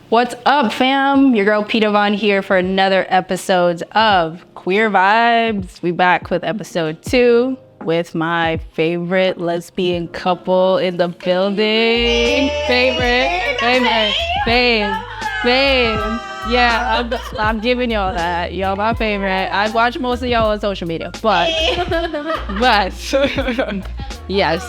What's up, fam? Your girl Peta Von here for another episode of Queer Vibes. We back with episode 2 with my favorite lesbian couple in the building. Favorite. Yeah, I'm giving y'all that. Y'all my favorite. I watch most of y'all on social media, but yes.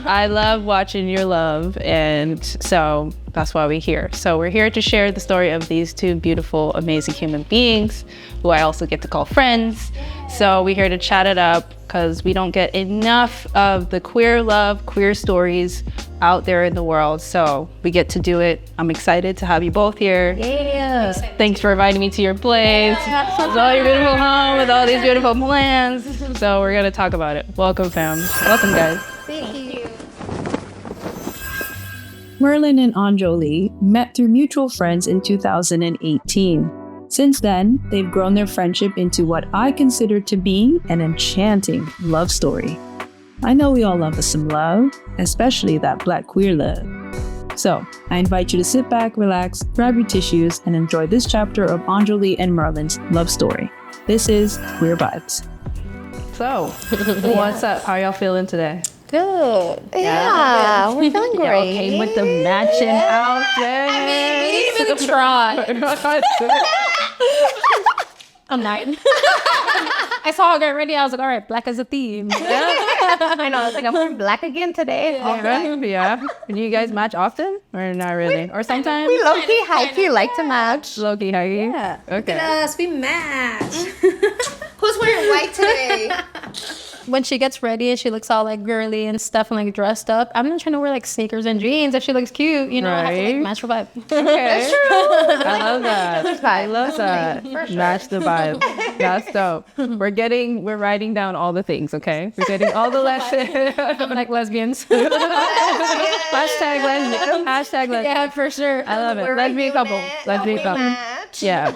I love watching your love, and so that's why we're here. So we're here to share the story of these two beautiful, amazing human beings who I also get to call friends. So we're here to chat it up because we don't get enough of the queer love, queer stories out there in the world. So we get to do it. I'm excited to have you both here. Yeah. Thanks for inviting me to your place. It's all your beautiful home with all these beautiful plans. So we're going to talk about it. Welcome, fam. Welcome, guys. Thank you. Merlin and Enjoli met through mutual friends in 2018. Since then, they've grown their friendship into what I consider to be an enchanting love story. I know we all love us some love, especially that Black queer love. So, I invite you to sit back, relax, grab your tissues, and enjoy this chapter of Enjoli and Merlin's love story. This is Queer Vibes. So, what's up? How y'all feeling today? Good. Yeah, we're feeling great. Y'all came with the matching outfit. I mean, we didn't even try. I'm not. I saw her get ready. I was like, all right, black as a theme. I know. I was like, I'm wearing black again today. Yeah. Do you guys match often or not really? Or sometimes? We low-key, high-key like to match. Low-key, high-key? Yeah. Okay. Look at us. We match. Who's wearing white today? When she gets ready and she looks all like girly and stuff and like dressed up, I'm not trying to wear like sneakers and jeans. If she looks cute, you know, I have to like match her vibe. Okay. That's true. I love that. I love that. For sure. Match the vibe. That's dope. We're writing down all the things, okay? We're getting all the lessons. Like lesbians. Hashtag lesbian. Hashtag lesbian. Yeah, for sure. I love it. We're Lesbian couple. Lesbian couple. Match. Yeah.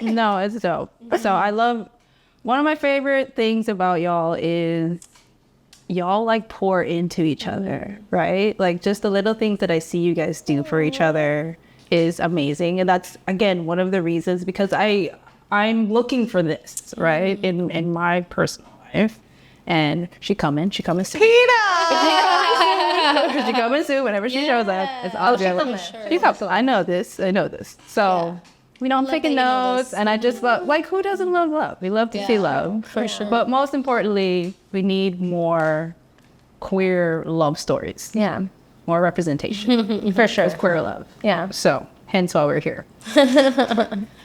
No, it's dope. So I love, one of my favorite things about y'all is y'all like pour into each other, right? Like just the little things that I see you guys do for each other is amazing. And that's, again, one of the reasons, because I'm looking for this, right? In my personal life. And she coming soon. She coming soon whenever she shows up. It's all She's up. So I know this. So I'm taking notes, and I just love, like, who doesn't love love? We love to see love. For sure. But most importantly, we need more queer love stories. Yeah. More representation. For sure. It's queer love. Yeah. So, hence why we're here.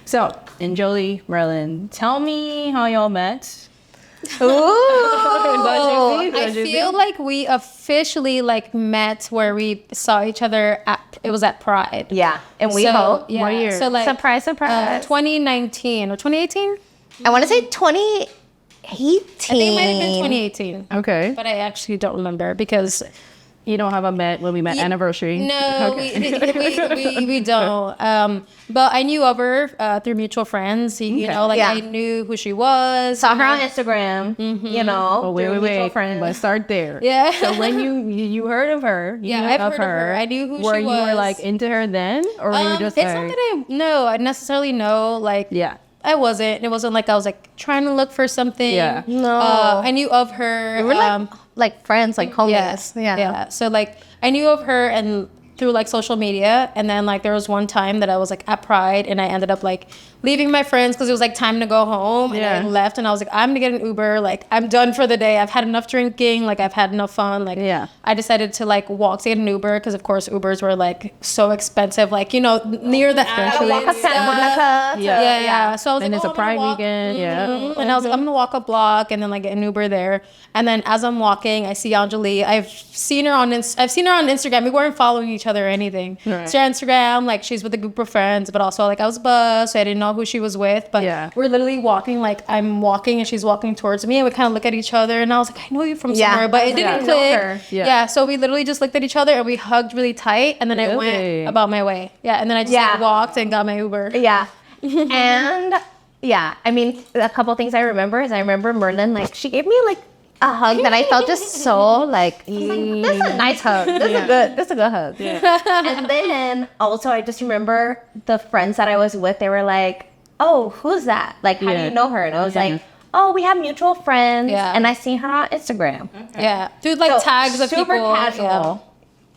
So, Enjoli, Merlin, tell me how y'all met. Ooh. I feel like we officially like met where we saw each other it was at Pride. Yeah. And we So, hope. yeah. What year? So like surprise. 2019 or 2018? I want to say 2018. I think it might have been 2018. Okay. But I actually don't remember because You don't have a when we met anniversary? no, Okay. we don't. But I knew of her through mutual friends. You know, like Yeah. I knew who she was. Saw her on Instagram. You know. Oh, wait. Let's start there. Yeah. So when you heard of her, you Yeah, knew I've of heard of her. I knew who she were you was. like into her then, or were you just it's like, not that I necessarily know. Like, yeah, I wasn't. It wasn't like I was like trying to look for something. Yeah. No. I knew of her. We were like friends, like homies. Yes. Yeah. So like I knew of her and through like social media, and then like there was one time that I was like at Pride and I ended up like leaving my friends because it was like time to go home. Yeah. And I left and I was like, I'm gonna get an Uber. Like I'm done for the day. I've had enough drinking. Like I've had enough fun. Like Yeah. I decided to like walk to get an Uber because of course Ubers were like so expensive. Like, you know, near the alley Walk and up Santa stuff. Monica. Yeah. So I was and like, it's oh, a I'm gonna Pride walk. weekend, yeah. Mhm. And I was like, I'm gonna walk a block and then like get an Uber there. And then as I'm walking, I see Enjoli. I've seen her on Instagram. We weren't following each other or anything. Right. So on Instagram, like she's with a group of friends, but also like I was buzzed, so I didn't know who she was with. But Yeah. we're literally walking, like I'm walking and she's walking towards me, and we kind of look at each other, and I was like, I know you from somewhere, but it didn't click. Yeah. So we literally just looked at each other and we hugged really tight, and then I Really? went about my way. Yeah, and then I just like, walked and got my Uber. Yeah. And yeah, I mean, a couple things I remember is Merlin, like, she gave me like a hug that I felt just so like, this is a nice hug. This is a good hug. And then also I just remember the friends that I was with, they were like, oh, who's that? Like, how do you know her? And I was like, oh, we have mutual friends. Yeah. And I see her on Instagram. Yeah. Dude, like So, tags of super people. casual. Yeah.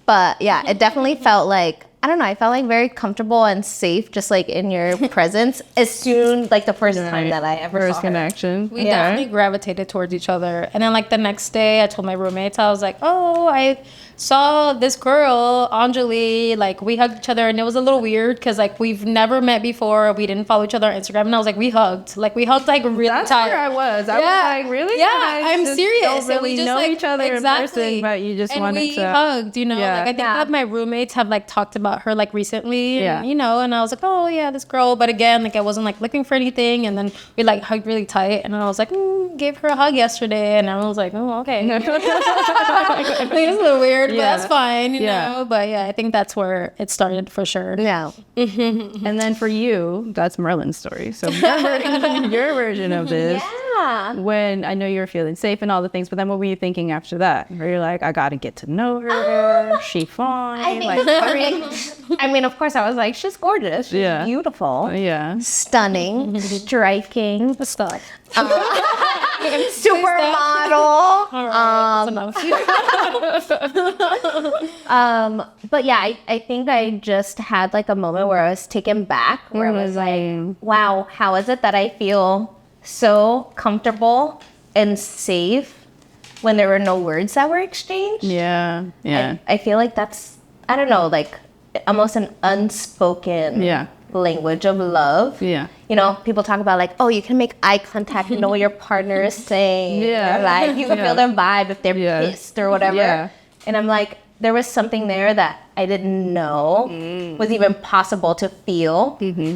But yeah, it definitely felt like, I don't know, I felt like very comfortable and safe just like in your presence as soon, like the first time that I ever First saw her. connection. We definitely gravitated towards each other. And then like the next day I told my roommates, I was like, oh, I saw this girl, Enjoli, like we hugged each other, and it was a little weird because like we've never met before. We didn't follow each other on Instagram, and I was like, we hugged like really That's tight. where I was. I was like, really? Yeah, You guys I'm just serious. Don't And really we just know like, each other in person, but you just and wanted we to hugged, you know. Yeah. Like I think that my roommates have like talked about her like recently, Yeah. and, you know, and I was like, oh yeah, this girl. But again, like I wasn't like looking for anything, and then we like hugged really tight, and I was like, gave her a hug yesterday, and I was like, oh okay. Like, it's a little weird, but that's fine, you know. But yeah, I think that's where it started for sure. Yeah. And then for you, that's Merlin's story. So your version of this. Yeah. When I know you were feeling safe and all the things, but then what were you thinking after that? Where you're like, I gotta get to know her. She fine. I think Like, I mean, of course, I was like, she's gorgeous. She's Yeah. beautiful. yeah. Stunning. Striking. Stop. Supermodel. All right, that's enough. But yeah, I think I just had like a moment where I was taken back, where I was like, wow, how is it that I feel so comfortable and safe when there were no words that were exchanged? Yeah. Yeah. I feel like that's, I don't know, like almost an unspoken language of love. Yeah. You know, people talk about like, oh, you can make eye contact, you know what your partner is saying. Yeah. Or, like you can feel their vibe if they're pissed or whatever. Yeah. And I'm like, there was something there that I didn't know was even possible to feel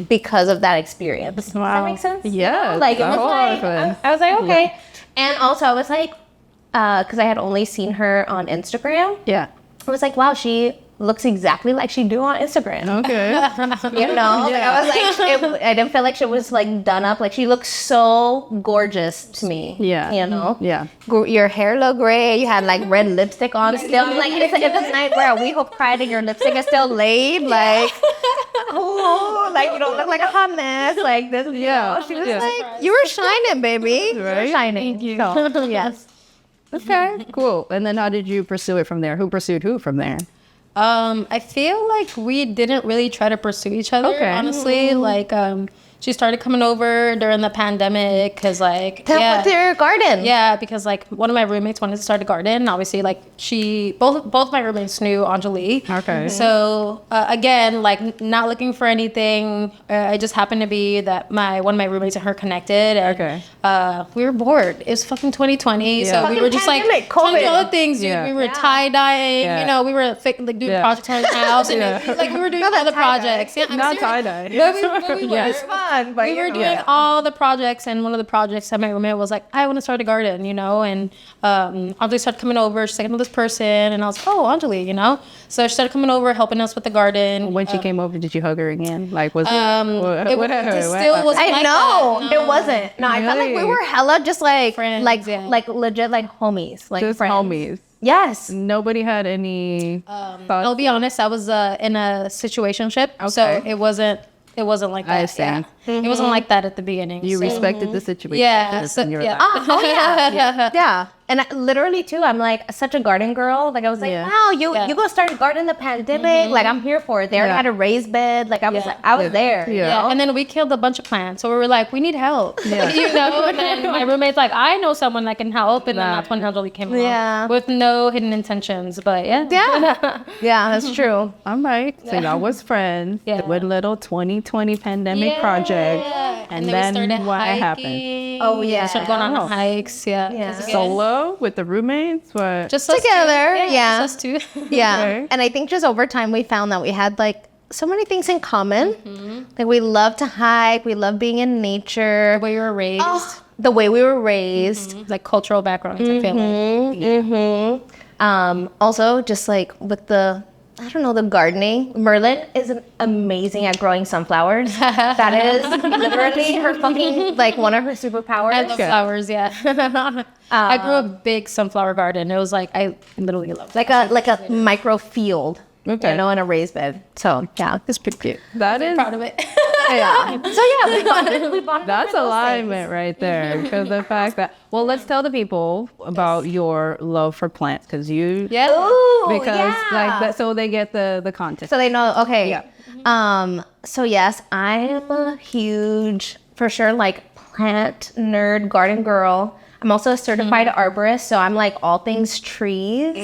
because of that experience. Does that make sense? Yeah. Like it was like, I was like, okay. And also I was like, because I had only seen her on Instagram. Yeah. I was like, wow, she looks exactly like she do on Instagram. Okay. You know, like, I was like, I didn't feel like she was like done up. Like she looks so gorgeous to me. Yeah. You know. Yeah. Your hair looked great. You had like red lipstick on still. I'm like, it's a night where we hope cried and your lipstick is still laid. Like, oh, like you don't look like a hot mess. Like this. Yeah. She was like, you were shining, baby. You were Right? shining. Thank you. So, yes. Okay. Cool. And then how did you pursue it from there? Who pursued who from there? I feel like we didn't really try to pursue each other. Okay. Honestly, like she started coming over during the pandemic because like With your garden. yeah, because like one of my roommates wanted to start a garden. Obviously, like both my roommates knew Enjoli. Okay. So again, like not looking for anything. It just happened to be that one of my roommates and her connected. And, Okay. we were bored. It was fucking 2020, Yeah. so we Fucking were just like pandemic, trying to do COVID. other things. Dude. Yeah. We were tie dyeing. Yeah. You know, we were like doing projects on the house, and like we were doing other projects. Yeah, I'm Not serious. tie-dye. But we were. Yes. Fun, but We were doing all the projects, and one of the projects that my roommate was like, I want to start a garden, you know, and Enjoli started coming over. She's like, I know this person, and I was like, oh, Enjoli, you know. So she started coming over, helping us with the garden. When she came over, did you hug her again? Like, was it what still was I like know that. it wasn't. No, I felt like we Really? were hella just like Friends, like yeah. like legit like homies, like just friends. homies? Yes. Nobody had any thoughts? I'll be honest, I was in a situationship, so Okay. it wasn't like that. understand. Yeah. It wasn't like that at the beginning. You so- respected the situation. Yeah. So, and you were yeah. like, Oh yeah. Yeah. And literally too, I'm like such a garden girl. Like I was like, Yeah. wow, you Yeah. go start a garden in the pandemic. Like I'm here for it. They already Yeah. had a raised bed. Like I was Yeah. I was there. Yeah. Yeah, and then we killed a bunch of plants. So we were like, we need help. Yeah. You know, and then my roommate's like, I know someone that can help. And then Nah. that's when Enjoli came along. Yeah. With no hidden intentions. But yeah. Yeah. Yeah, that's true. all right. So y'all was friends. Yeah. With little 2020 pandemic project. And we then started what hiking. happened? Oh, yeah. Started going on Oh. hikes. Yeah. Yeah. 'Cause again, Solo with the roommates? What? Just us Together, two. yeah. Just us two. Yeah. Okay. And I think just over time we found that we had like so many things in common. Like we love to hike, we love being in nature. The way you were raised. The way we were raised. Like cultural backgrounds, I feel like. Also just like with the I don't know, the gardening. Merlin is amazing at growing sunflowers. That is literally her fucking, like, one of her superpowers. I love flowers, yeah. I grew a big sunflower garden. It was like, I literally love it. Like a micro field. Okay. You know, in a raised bed. So, yeah, it's pretty cute. That is, Proud of it. Yeah. So, yeah, we bonded that's over those alignment right there. Because the fact that, well, let's tell the people about your love for plants. Because you, Yeah. Ooh, because yeah. like that, so they get the content. So they know, okay. Yeah. So yes, I am a huge, for sure, like plant nerd, garden girl. I'm also a certified arborist, so I'm like all things trees.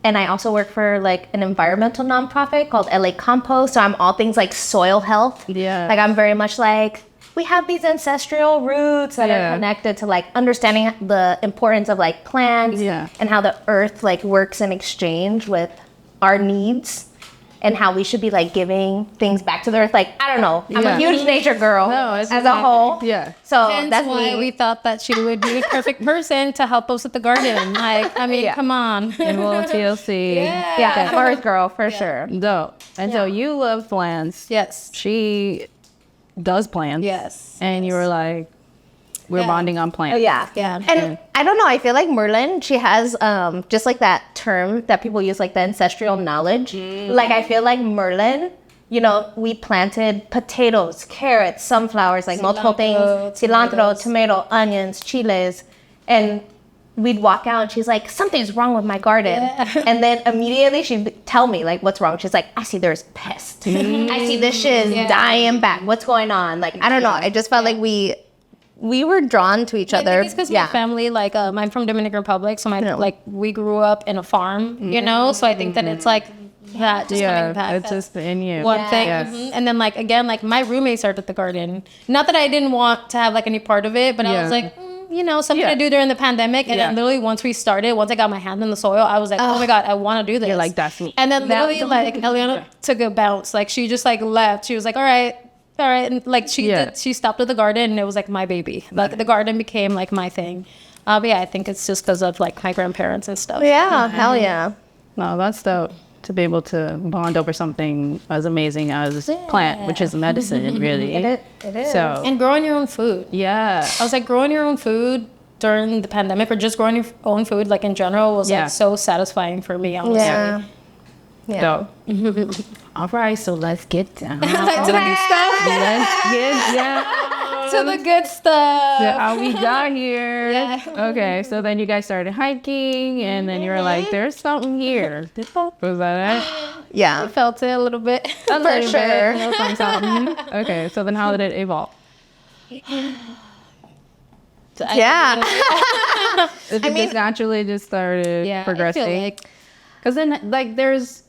And I also work for like an environmental nonprofit called LA Compost. So I'm all things like soil health. Yeah. Like I'm very much like, we have these ancestral roots that are connected to like understanding the importance of like plants and how the earth like works in exchange with our needs and how we should be like giving things back to the earth. Like, I don't know. I'm a huge nature girl as a whole. Yeah. So Hence that's why me. we thought that she would be the perfect person to help us with the garden. Like, I mean, come on. And we'll TLC. Yeah, I'm a earth girl for sure. No. And so you love plants. Yes. She does plants. Yes. And you were like, we're bonding on plants. Oh, yeah. Yeah. And I don't know, I feel like Merlin, she has just like that term that people use, like the ancestral knowledge. Like I feel like Merlin, you know, we planted potatoes, carrots, sunflowers, like multiple things, cilantro, tomato, onions, chiles, and we'd walk out and she's like, something's wrong with my garden. And then immediately she'd tell me like what's wrong. She's like, I see there's pests. I see this shit is dying back. What's going on? Like, I don't know. I just felt like we were drawn to each I other. think it's because my family, like, I'm from Dominican Republic, so we grew up in a farm, you know. So I think that it's like that just coming back. It's just in you. One thing, Yes. and then like again, like my roommate started the garden. Not that I didn't want to have like any part of it, but I was like, you know, something to do during the pandemic. And then literally once I got my hand in the soil, I was like, oh my god, I want to do this. You're like, that's me. And then literally like Eliana took a bounce. Like she just like left. She was like, all right. And like she stopped at the garden and it was like my baby. Like the garden became like my thing. But yeah, I think it's just because of like my grandparents and stuff. Yeah, hell yeah. No, that's dope to be able to bond over something as amazing as plant, which is medicine, really. It is. So, And growing your own food. yeah. I was like, growing your own food during the pandemic or just growing your own food like in general was like so satisfying for me, honestly. Yeah. Dope. All right, so let's get down. To the good stuff. Let's get To the good stuff. how we got here. Yeah. Okay, so then you guys started hiking, and then you were like, "There's something here." Was that it? Yeah. I felt it a little bit. For sure. Something. Okay, so then how did it evolve? Yeah. It just naturally just started progressing. I feel like Because then, like, there's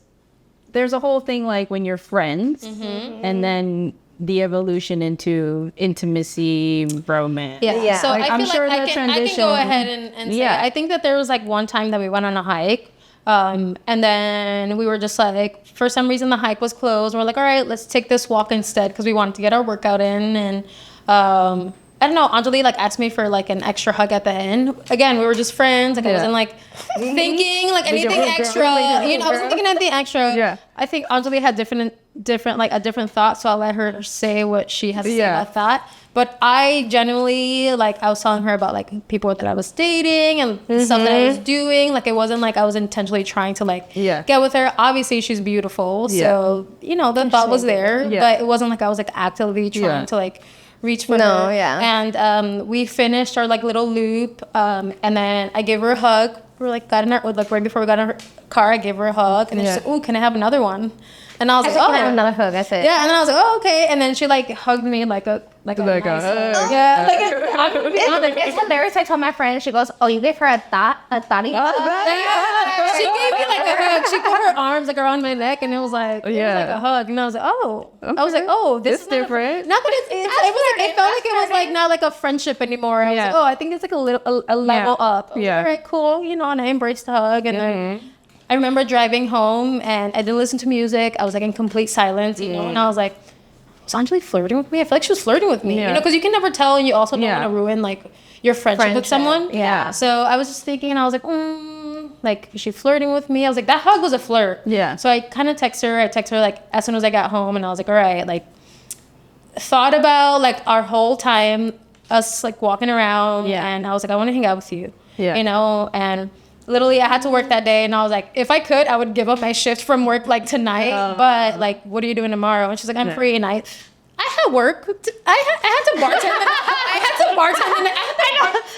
a whole thing, like, when you're friends, and then the evolution into intimacy, romance. Yeah. So Like, I feel I'm sure like that I can transition- go ahead and say, I think that there was like one time that we went on a hike. And then we were just like, for some reason the hike was closed. We're like, all right, let's take this walk instead because we wanted to get our workout in. And I don't know, Anjali like asked me for like an extra hug at the end. Again, we were just friends. Like I wasn't like thinking like anything extra. You know, I wasn't thinking anything extra. Yeah. I think Anjali had different like a different thought, so I'll let her say what she has to say about that. But I genuinely like I was telling her about like people that I was dating and stuff that I was doing. Like it wasn't like I was intentionally trying to like get with her. Obviously she's beautiful, so you know the thought was there, but it wasn't like I was like actively trying to like reach for her. And we finished our like little loop, and then I gave her a hug. We were like got in our like right before we got in her car, I gave her a hug, and then she's like, "Oh, can I have another one?" And I was like, "Oh, I have another hug." That's it. yeah." And then I was like, "Oh, okay." And then she like hugged me like a nice hug. yeah, It's hilarious. I told my friend, she goes, "Oh, you gave her a thotty." she gave me like a hug. She put her arms like around my neck, and it was like it was like a hug. And I was like, "Oh," I was like, "Oh, this is different." Not that it was like it felt like it was like not like a friendship anymore. I was like, "Oh, I think it's like a level up." I was like, all right, cool, you know. And I embraced the hug, and then I remember driving home, and I didn't listen to music. I was like in complete silence, you know. And I was like, was Anjali flirting with me? I feel like she was flirting with me, you know, because you can never tell, and you also don't want to ruin like your friendship with someone. Yeah. So I was just thinking, and I was like, Like, is she flirting with me? I was like, that hug was a flirt. Yeah. So I kind of text her. I text her like as soon as I got home, and I was like, all right, like, thought about like our whole time, us like walking around, and I was like, I want to hang out with you. Yeah. You know, and literally I had to work that day, and I was like, if I could, I would give up my shift from work like tonight, but like, what are you doing tomorrow? And she's like, I'm free, and I had work. I had to bartend.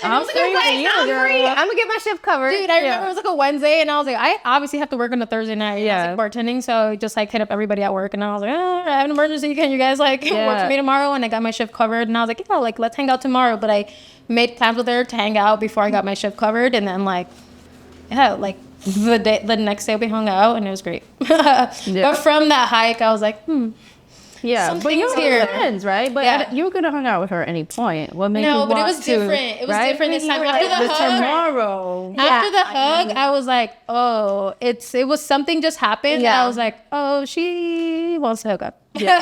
I'm free. I'm gonna get my shift covered. Dude, I remember it was like a Wednesday, and I was like, I obviously have to work on a Thursday night. Yeah. I was like bartending, so I just like hit up everybody at work, and I was like, oh, I have an emergency. Can you guys like work for me tomorrow? And I got my shift covered, and I was like, yeah, like let's hang out tomorrow. But I made plans with her to hang out before I got my shift covered, and then like, yeah, like the next day we hung out, and it was great. But from that hike, I was like, Yeah, but something's you were here. friends, right? But you could have hung out with her at any point. What made you No, want but it was to, different. It was right? different this time. After the hug, tomorrow. after the hug, I was like, oh, it was something just happened. Yeah. I was like, oh, she wants to hook up. Yeah,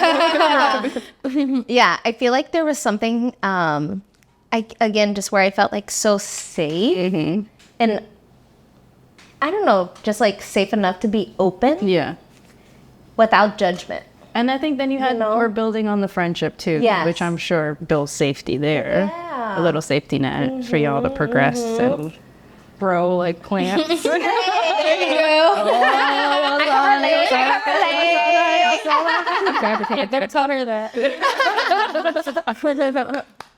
I feel like there was something, again, just where I felt like so safe. And I don't know, just like safe enough to be open Yeah. without judgment. And I think then you had more building on the friendship too, Yes. which I'm sure builds safety there. Yeah. A little safety net for y'all to progress and grow like plants. There you go. Never taught her that.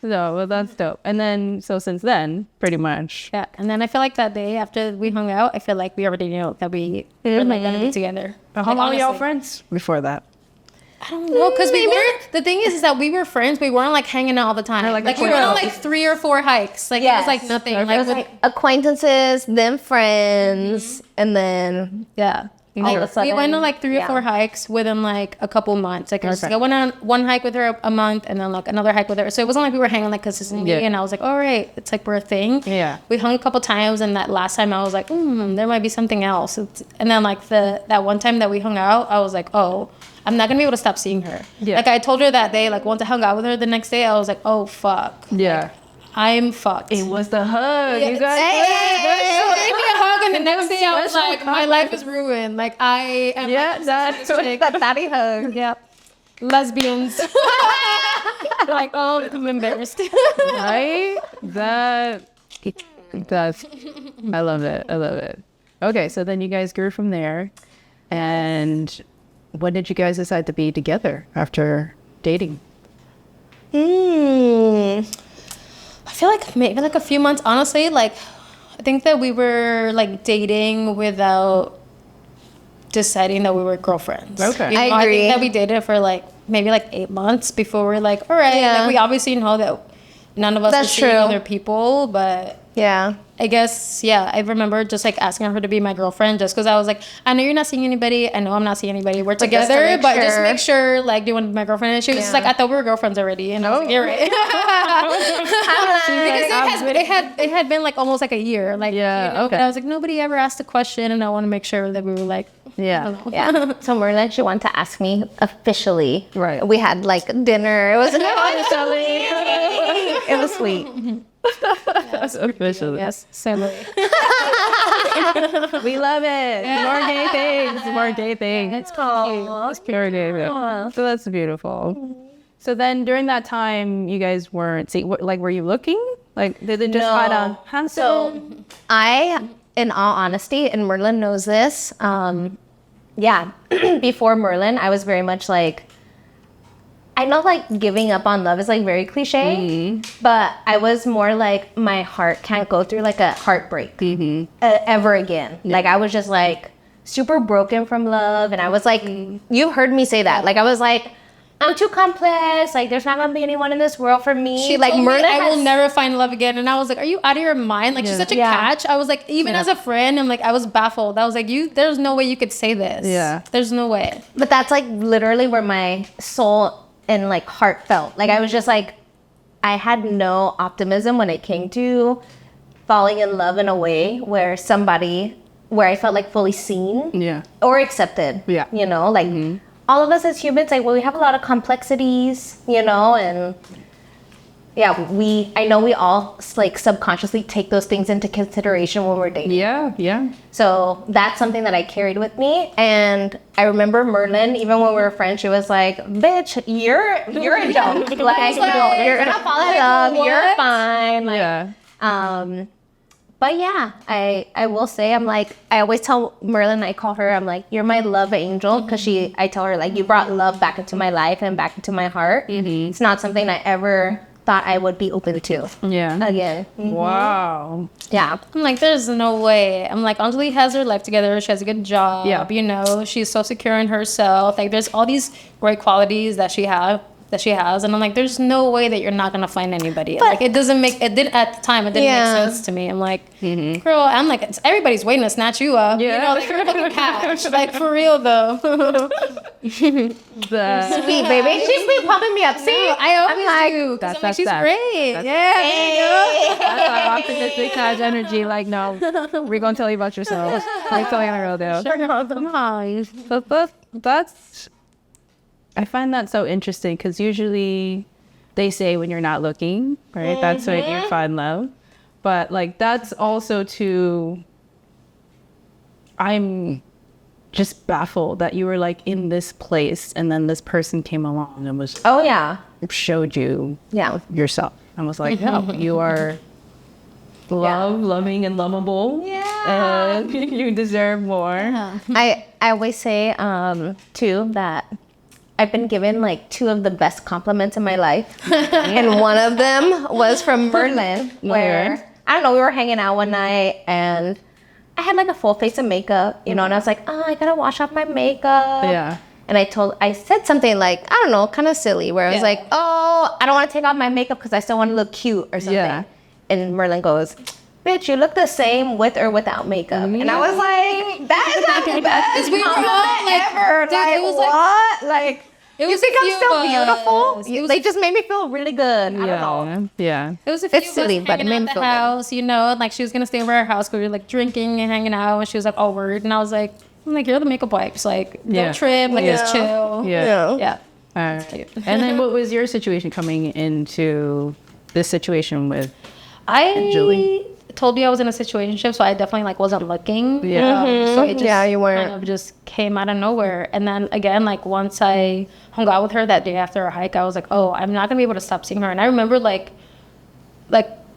So, well, that's dope. And then, so since then, pretty much. Yeah, and then I feel like that day after we hung out, I feel like we already knew that we were like gonna be together. How long were y'all honestly. friends before that? I don't know, because we were. The thing is that we were friends. We weren't like hanging out all the time. Like we were on like 3 or 4 hikes. Like it was like nothing. It Like, was like acquaintances, then friends, and then yeah. all of a sudden, We went on like 3 or 4 hikes within like a couple months. Like I went on one hike with her a month, and then like another hike with her. So it wasn't like we were hanging like consistently. Yeah. And I was like, all right, it's like we're a thing. Yeah. We hung a couple times, and that last time I was like, there might be something else. And then like that one time that we hung out, I was like, oh, I'm not gonna be able to stop seeing her. Yeah. Like I told her that day, like once I hung out with her the next day, I was like, oh fuck. Yeah. I'm fucked. It was the hug. You guys. She gave me a hug, and the next day I was like, my life is ruined. Like I am. Yeah, that's that daddy hug. Yep. Lesbians. Like, oh, I'm embarrassed. Right? That's, I love it. I love it. Okay, so then you guys grew from there. And when did you guys decide to be together after dating? I feel like maybe like a few months, honestly. Like, I think that we were like dating without deciding that we were girlfriends. Okay. You know, I agree. think that we dated for like maybe like 8 months before we're like, all right. Yeah. Like, we obviously know that none of us That's are seeing true. other people, but Yeah. I guess, yeah, I remember just like asking her to be my girlfriend just because I was like, I know you're not seeing anybody. I know I'm not seeing anybody. We're just to together, make but just sure. make sure, like, do you want to be my girlfriend? And she was just like, I thought we were girlfriends already. And I was like, you're right. Because it had been like almost like a year. Like, Yeah, you know, okay. but I was like, nobody ever asked a question, and I want to make sure that we were like, Yeah. Yeah. So Merlin, she wanted to ask me officially. Right. We had like dinner. It was it was sweet. Officially. yes, Sally. We love it. More gay things. More gay things. It's called. It's pure gay. So that's beautiful. So then during that time, you guys weren't seeing, like, were you looking? Like, did it just No. kind of happen? So I, in all honesty, and Merlin knows this, yeah, before Merlin, I was very much like, I know like giving up on love is like very cliche, but I was more like, my heart can't go through like a heartbreak ever again. Like I was just like super broken from love. And I was like, you've heard me say that. Like I was like, I'm too complex. Like there's not gonna be anyone in this world for me. She like told me Merlin I will has- never find love again. And I was like, are you out of your mind? Like, she's such a catch. I was like, even as a friend, I'm like, I was baffled. I was like, there's no way you could say this. Yeah. There's no way. But that's like literally where my soul and like heart felt. Like I was just like, I had no optimism when it came to falling in love in a way where I felt like fully seen Yeah. or accepted. Yeah. You know, like all of us as humans, like, well, we have a lot of complexities, you know, and I know we all like subconsciously take those things into consideration when we're dating. Yeah. So that's something that I carried with me. And I remember Merlin, even when we were friends, she was like, bitch, you're a joke. Like, you're gonna fall in love, you're fine. Like, but yeah, I will say, I'm like, I always tell Merlin, I call her, I'm like, you're my love angel, because I tell her, like, you brought love back into my life and back into my heart. It's not something I ever thought I would be open to. Yeah. Again. Wow. Yeah. I'm like, there's no way. I'm like, Anjali has her life together. She has a good job. Yeah. You know, she's so secure in herself. Like, there's all these great qualities that she has, and I'm like, there's no way that you're not gonna find anybody. Like, it didn't make sense to me. I'm like, girl, I'm like, everybody's waiting to snatch you up. You know, like, you're a fucking catch. Like, for real though. Sweet baby, she's been pumping me up. See, I'm like, do. That's she's that. great. That's Yeah. our optimistic catch energy. Like, no, we're gonna tell you about yourself. We're telling you the real deal. Nice. But that's. I find that so interesting, because usually they say when you're not looking, right? That's when you find love. But like, that's also I'm just baffled that you were like in this place and then this person came along and was showed you yourself and was like, no, you are loving and lovable. And you deserve more. I always say too that I've been given like 2 of the best compliments in my life. And one of them was from Merlin, where, I don't know, we were hanging out one night and I had like a full face of makeup, you know, and I was like, oh, I gotta wash off my makeup. Yeah. And I said something like, I don't know, kind of silly, where I was like, oh, I don't want to take off my makeup because I still want to look cute or something. Yeah. And Merlin goes, bitch, you look the same with or without makeup. And I was like, that is not the best We were all like, ever. dude, Like, it was what? Like, it you was think a I'm few still of beautiful? us. It was They just made me feel really good. I don't know. Yeah. It was a few It's silly, of us but it hanging made out me the feel good. house, you know, like she was gonna stay over our house because we were like drinking and hanging out, and she was like, "Oh, word," and I was like, "I'm like, you're the makeup wipes, like, don't trip, like, just chill." Yeah. Yeah. All right. And then what was your situation coming into this situation with Julie? Told you I was in a situationship, so I definitely like wasn't looking. Yeah. So it just you weren't. kind of just came out of nowhere. And then again, like once I hung out with her that day after our hike, I was like, oh, I'm not gonna be able to stop seeing her. And I remember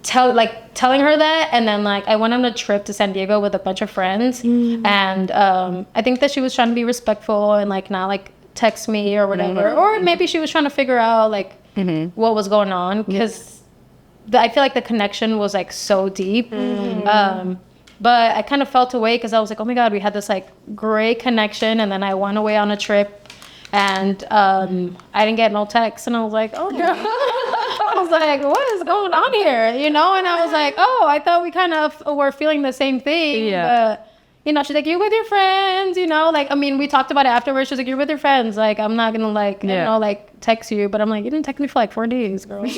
telling her that, and then like I went on a trip to San Diego with a bunch of friends, and I think that she was trying to be respectful and like not like text me or whatever, or maybe she was trying to figure out like what was going on, because I feel like the connection was like so deep. But I kind of felt away because I was like, oh my God, we had this like great connection, and then I went away on a trip and I didn't get no text, and I was like, oh I was like, what is going on here, you know? And I was like, oh, I thought we kind of were feeling the same thing. But you know, she's like, you're with your friends, you know, like, I mean, we talked about it afterwards. She's like, you're with your friends, like, I'm not gonna like you know, like text you. But I'm like, you didn't text me for like 4 days, girl. I was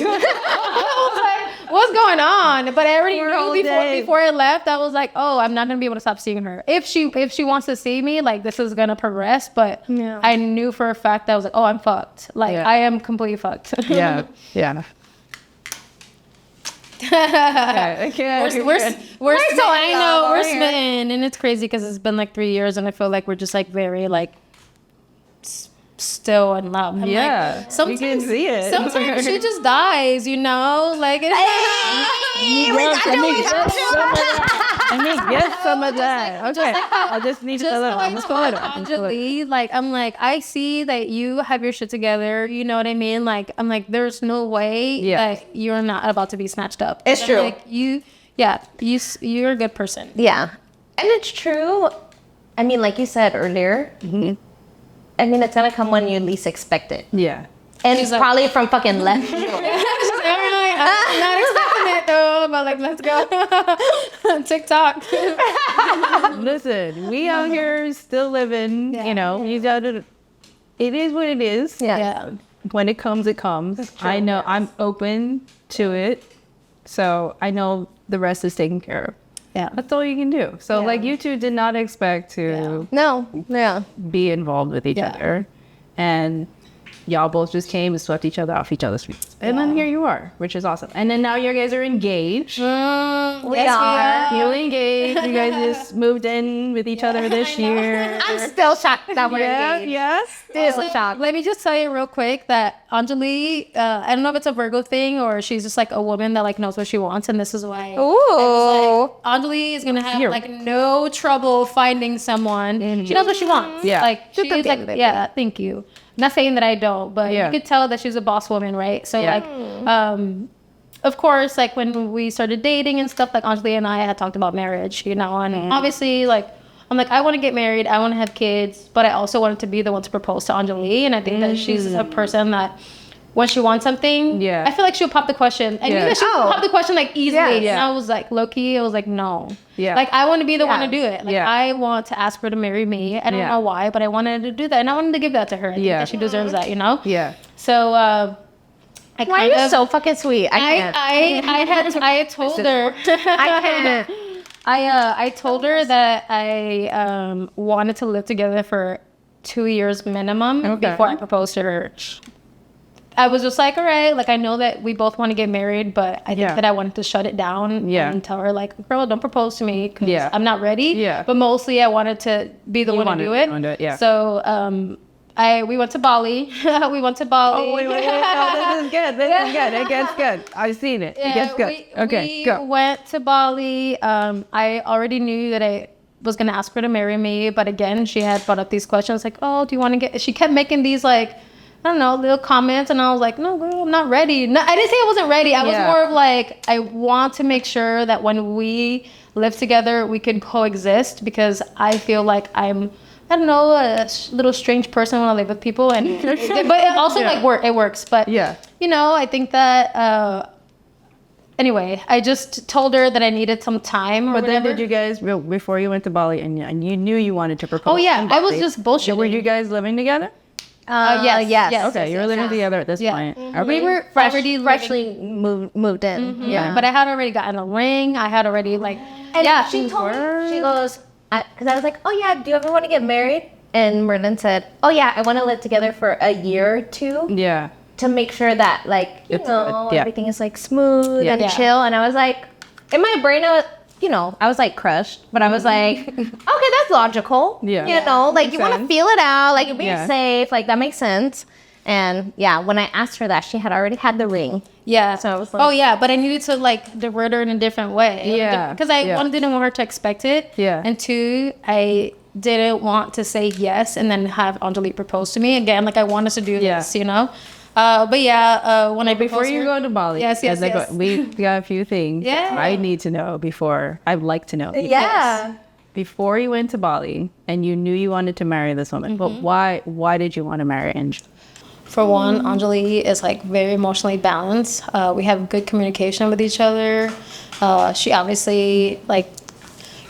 like, what's going on? But I already knew before I left, I was like, oh, I'm not gonna be able to stop seeing her. If she wants to see me, like, this is gonna progress. But I knew for a fact that I was like, oh, I'm fucked. Like, I am completely fucked. Yeah. We're smitten, and it's crazy because it's been like 3 years, and I feel like we're just like very like still in love. I'm like, sometimes you can see it. Sometimes she just dies, you know, like it. Let me get some of that. Okay, I just need a little. I'm just Anjali, like, I'm like, I see that you have your shit together. You know what I mean? Like, I'm like, there's no way that you're not about to be snatched up. It's true. Like, you're a good person. Yeah, and it's true. I mean, like you said earlier. I mean, it's gonna come when you least expect it. Yeah. And it's probably from fucking left field. I'm not expecting it though, but like, let's go. TikTok. Listen, we out here still living, you know, you gotta, it is what it is. Yeah. When it comes, it comes. I know I'm open to it. So I know the rest is taken care of. Yeah. That's all you can do. So like, you two did not expect to No. Yeah. be involved with each other. And y'all both just came and swept each other off each other's feet. And then here you are, which is awesome. And then now you guys are engaged. We are. Newly engaged. You guys just moved in with each other this year. I'm still shocked that we're engaged. Yes. Still shocked. Let me just tell you real quick that Enjoli, I don't know if it's a Virgo thing or she's just like a woman that like knows what she wants, and this is why. Ooh. Enjoli is gonna have like no trouble finding someone. She knows what she wants. Yeah. Like she's like, yeah, thank you. Not saying that I don't, but you could tell that she's a boss woman, right? So like, of course, like when we started dating and stuff, like Enjoli and I had talked about marriage, you know, and obviously like, I'm like, I want to get married, I want to have kids, but I also wanted to be the one to propose to Enjoli, and I think that she's a person that when she wants something, I feel like she'll pop the question. I knew that she would pop the question like easily, and I was like, low-key, I was like, no. Like, I want to be the one to do it. Like, I want to ask her to marry me. I don't know why, but I wanted to do that, and I wanted to give that to her. I think that she deserves that, you know? So, Why are you so fucking sweet? I told her. I told her that I wanted to live together for 2 years minimum before I proposed to her. I was just like, all right, like I know that we both want to get married, but I think that I wanted to shut it down and tell her like, girl, don't propose to me because I'm not ready. But mostly I wanted to be the one to do it. So we went to Bali. We went to Bali. Oh, wait. Oh, this is good. It gets good. I've seen it. It gets good. We went to Bali. I already knew that I was going to ask her to marry me. But again, she had brought up these questions like, oh, do you want to get... She kept making these like, I don't know, little comments. And I was like, no, girl, I'm not ready. No, I didn't say I wasn't ready. I was more of like, I want to make sure that when we live together, we can coexist. Because I feel like I don't know, a little strange person when I live with people, and but it also like it works. But you know, I think that anyway, I just told her that I needed some time. But then did you guys before you went to Bali and you knew you wanted to propose? Oh yeah, I was just bullshitting. Were you guys living together? Yes. Okay, you were living together at this point. We were freshly moved in. But I had already gotten a ring. I had already like she told me, she goes, because I was like, oh yeah, do you ever want to get married? And Merlin said, oh yeah, I want to live together for a year or two. To make sure that like, you know, everything is like smooth and chill. And I was like, in my brain, I was like crushed, but I was like, okay, that's logical. You know, like you want to feel it out, like you're being safe, like that makes sense. And when I asked her that, she had already had the ring. So I was like, but I needed to like divert her in a different way. Because one, didn't want her to expect it. And two, I didn't want to say yes and then have Enjoli propose to me again. Like I wanted to do this, you know. When I before you go to Bali, yes. We got a few things I need to know before. I'd like to know. Before you went to Bali and you knew you wanted to marry this woman, but why did you want to marry Ange? For one, Enjoli is like very emotionally balanced. We have good communication with each other. She obviously like,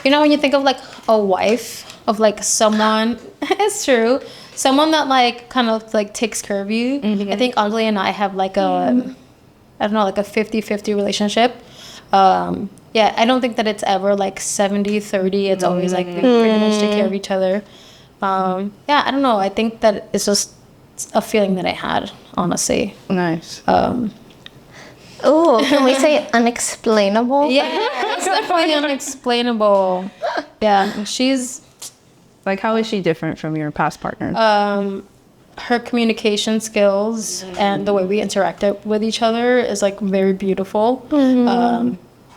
you know, when you think of like a wife of like someone, it's true. Someone that like kind of like takes care of you. I think Enjoli and I have like a, I don't know, like a 50-50 relationship. I don't think that it's ever like 70-30. It's always like we pretty much take care of each other. I don't know. I think that it's just a feeling that I had, honestly. Nice. Oh, can we say unexplainable? It's definitely unexplainable. She's... Like, how is she different from your past partners? Her communication skills and the way we interact with each other is like very beautiful.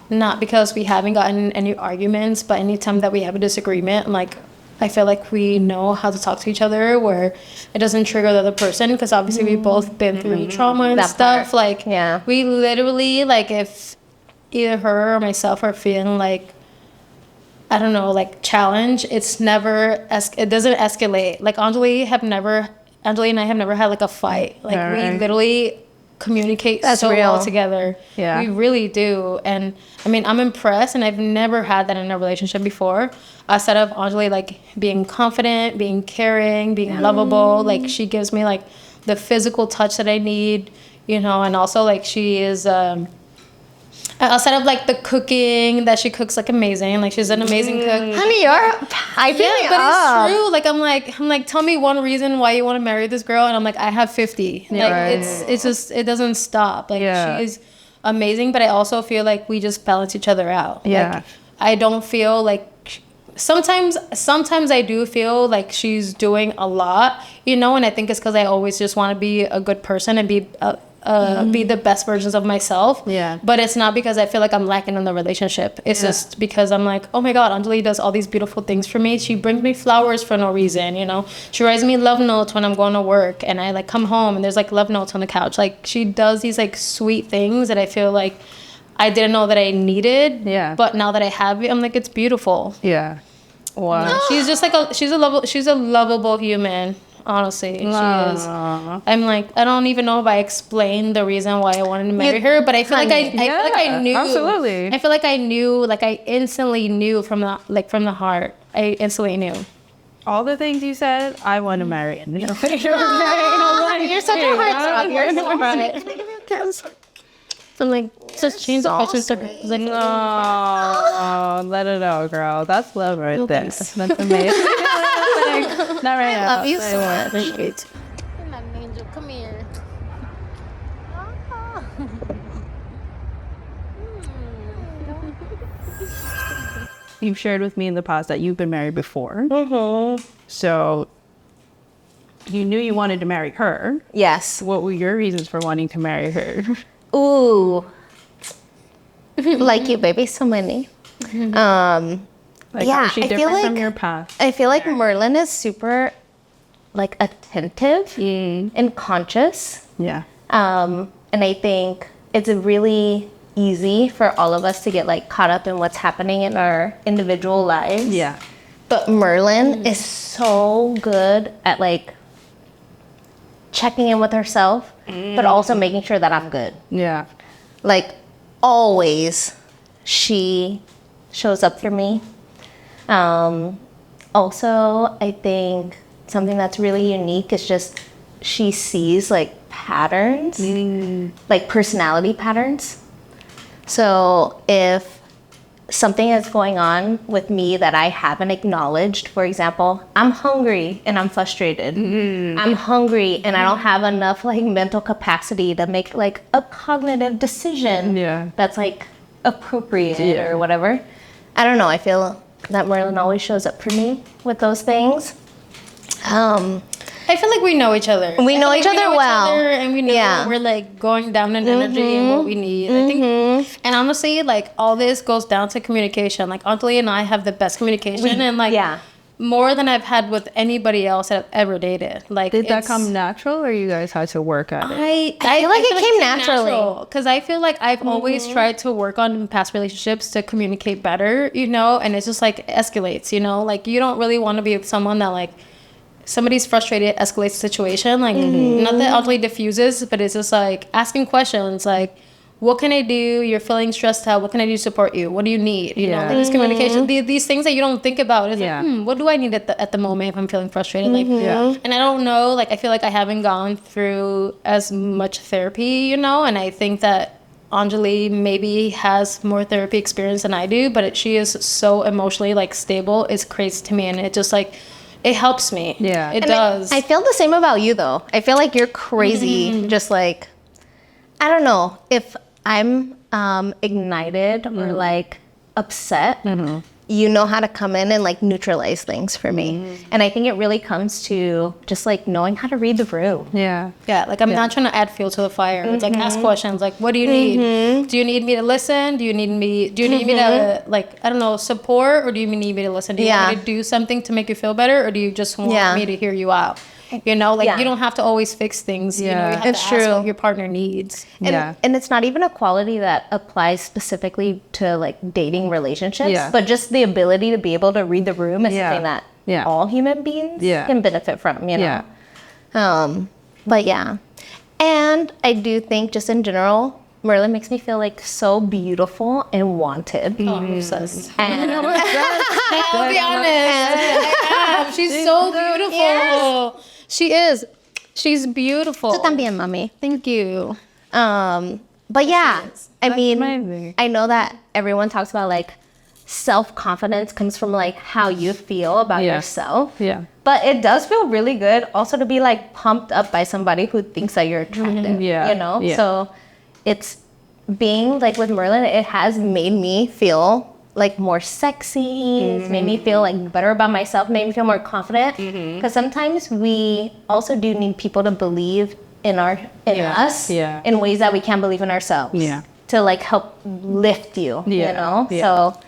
Not because we haven't gotten any arguments, but anytime that we have a disagreement, like I feel like we know how to talk to each other where it doesn't trigger the other person, because obviously we've both been through trauma and stuff. Like we literally, like if either her or myself are feeling like, I don't know, like challenge, it's never, it doesn't escalate. Like Enjoli and I have never had like a fight. Like we literally communicate well together. We really do. And I mean, I'm impressed, and I've never had that in a relationship before. Outside of Enjoli like being confident, being caring, being lovable, like she gives me like the physical touch that I need, you know, and also like she is outside of like the cooking that she cooks like amazing, like she's an amazing cook. Honey, I feel Yeah, but it's true. Like I'm like, tell me one reason why you want to marry this girl, and I'm like, I have 50. Like it's just, it doesn't stop. Like she is amazing, but I also feel like we just balance each other out. Yeah. Like, I don't feel like sometimes I do feel like she's doing a lot, you know, and I think it's because I always just want to be a good person and be the best versions of myself. Yeah. But it's not because I feel like I'm lacking in the relationship. It's just because I'm like, oh my God, Anjali does all these beautiful things for me. She brings me flowers for no reason, you know. She writes me love notes when I'm going to work, and I like come home and there's like love notes on the couch. Like she does these like sweet things that I feel like I didn't know that I needed. Yeah. But now that I have it, I'm like, it's beautiful. Yeah. Wow. She's just like she's a lovable human. Honestly, she is. I'm like, I don't even know if I explained the reason why I wanted to marry her, but I feel like I feel like I knew. Absolutely. I feel like I knew, like I instantly knew from the heart. I instantly knew. All the things you said, I want to marry. You're such a heartthrob. You're so So I'm like, just change the question to her. Like, Oh, let it out, girl. That's love right there. That's amazing. Not right now. love you so much. Merlin Angel, come here. You've shared with me in the past that you've been married before. Mm-hmm. So you knew you wanted to marry her. Yes. What were your reasons for wanting to marry her? Ooh. Like you, baby, so many. Like, Yeah, how is she I feel different from like- your past? I feel like Merlin is super, like, attentive and conscious. Yeah. And I think it's really easy for all of us to get, like, caught up in what's happening in our individual lives. Yeah. But Merlin is so good at, like, checking in with herself, but also making sure that I'm good. Yeah. Like, always, she shows up for me. Also, I think something that's really unique is just she sees like patterns, like personality patterns. So if something is going on with me that I haven't acknowledged, for example, I'm hungry and I'm frustrated. I'm hungry and I don't have enough like mental capacity to make like a cognitive decision that's like appropriate or whatever. I don't know. I feel that Merlin always shows up for me with those things. I feel like we know each other. We know each other well. And we know when we're like going down in energy and what we need. I think, and honestly, like all this goes down to communication. Like Anjali and I have the best communication, and like more than I've had with anybody else that I've ever dated. Like, Did that come natural, or you guys had to work at it? I feel like it came naturally. Because I feel like I've always tried to work on past relationships to communicate better, you know, and it's just like escalates, you know, like you don't really want to be with someone that like somebody's frustrated, escalates the situation. Like not that Anjali diffuses, but it's just like asking questions like, what can I do? You're feeling stressed out. What can I do to support you? What do you need? You know, like this communication, these things that you don't think about. It's like, what do I need at the moment if I'm feeling frustrated? Like, and I don't know. Like, I feel like I haven't gone through as much therapy, you know. And I think that Anjali maybe has more therapy experience than I do, but she is so emotionally like stable. It's crazy to me, and it just like it helps me. Yeah, it does. I feel the same about you though. I feel like you're crazy. Just like, I don't know if I'm ignited or like upset, you know how to come in and like neutralize things for me. And I think it really comes to just like knowing how to read the room. Yeah, like I'm not trying to add fuel to the fire. It's like ask questions like, what do you need? Do you need me to listen? Do you need me to like, I don't know, support, or do you need me to listen? Do you want me to do something to make you feel better, or do you just want me to hear you out? You know, like you don't have to always fix things. You know, you have to ask what your partner needs. And it's not even a quality that applies specifically to like dating relationships, but just the ability to be able to read the room is something that all human beings can benefit from, you know? But yeah. And I do think just in general, Merlin makes me feel like so beautiful and wanted. Oh, I'm obsessed. And I'll be honest. She's so beautiful. Yes. She is. She's beautiful. Tú también, mami. Thank you. But yeah, I mean, amazing. I know that everyone talks about like self-confidence comes from like how you feel about yourself. Yeah. But it does feel really good also to be like pumped up by somebody who thinks that you're attractive. Yeah. You know? Yeah. So it's being like with Merlin, it has made me feel like more sexy. It's made me feel like better about myself, made me feel more confident. Because sometimes we also do need people to believe in us in ways that we can't believe in ourselves. Yeah. To like help lift you, you know? Yeah. So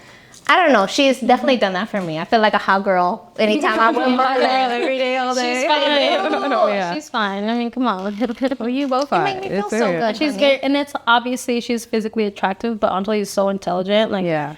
I don't know. She's definitely done that for me. I feel like a hot girl anytime I'm with Merlin. Every day, all day. She's fine. Yeah. She's fine. I mean, come on. Well, you both are. make me feel so good. She's very, and it's obviously she's physically attractive, but Anjali is so intelligent. Like, Yeah.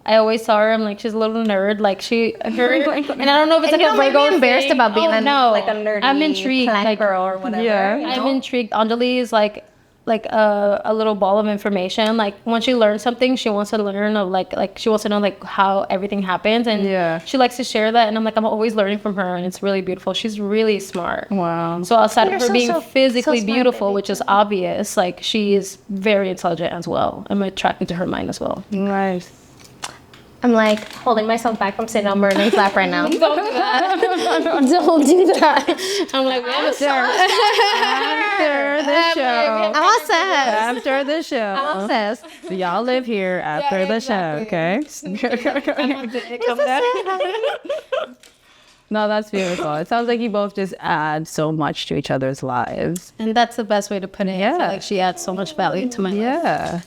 I always tell her, I'm like, she's a little nerd. Like and I don't know if it's And like you a don't make Virgo me embarrassed thing. about being like a nerdy I'm intrigued. plant Like, girl or whatever. Yeah. you know? I'm intrigued. Anjali is like a little ball of information. Like once she learns something, she wants to learn of like she wants to know like how everything happens, and she likes to share that. And I'm like, I'm always learning from her, and it's really beautiful. She's really smart. Wow. So outside of You're her so, being so physically smart, beautiful, baby. which is obvious, like she is very intelligent as well. I'm attracted to her mind as well. Nice. I'm like holding myself back from sitting on Merlin's lap right now. Don't do that. Don't do that. I'm like, After the show. I'm obsessed. After the show. I'm obsessed. So y'all live here after the show, okay? No, that's beautiful. It sounds like you both just add so much to each other's lives. And that's the best way to put it. Yeah. I feel like she adds so much value to my life. Yeah.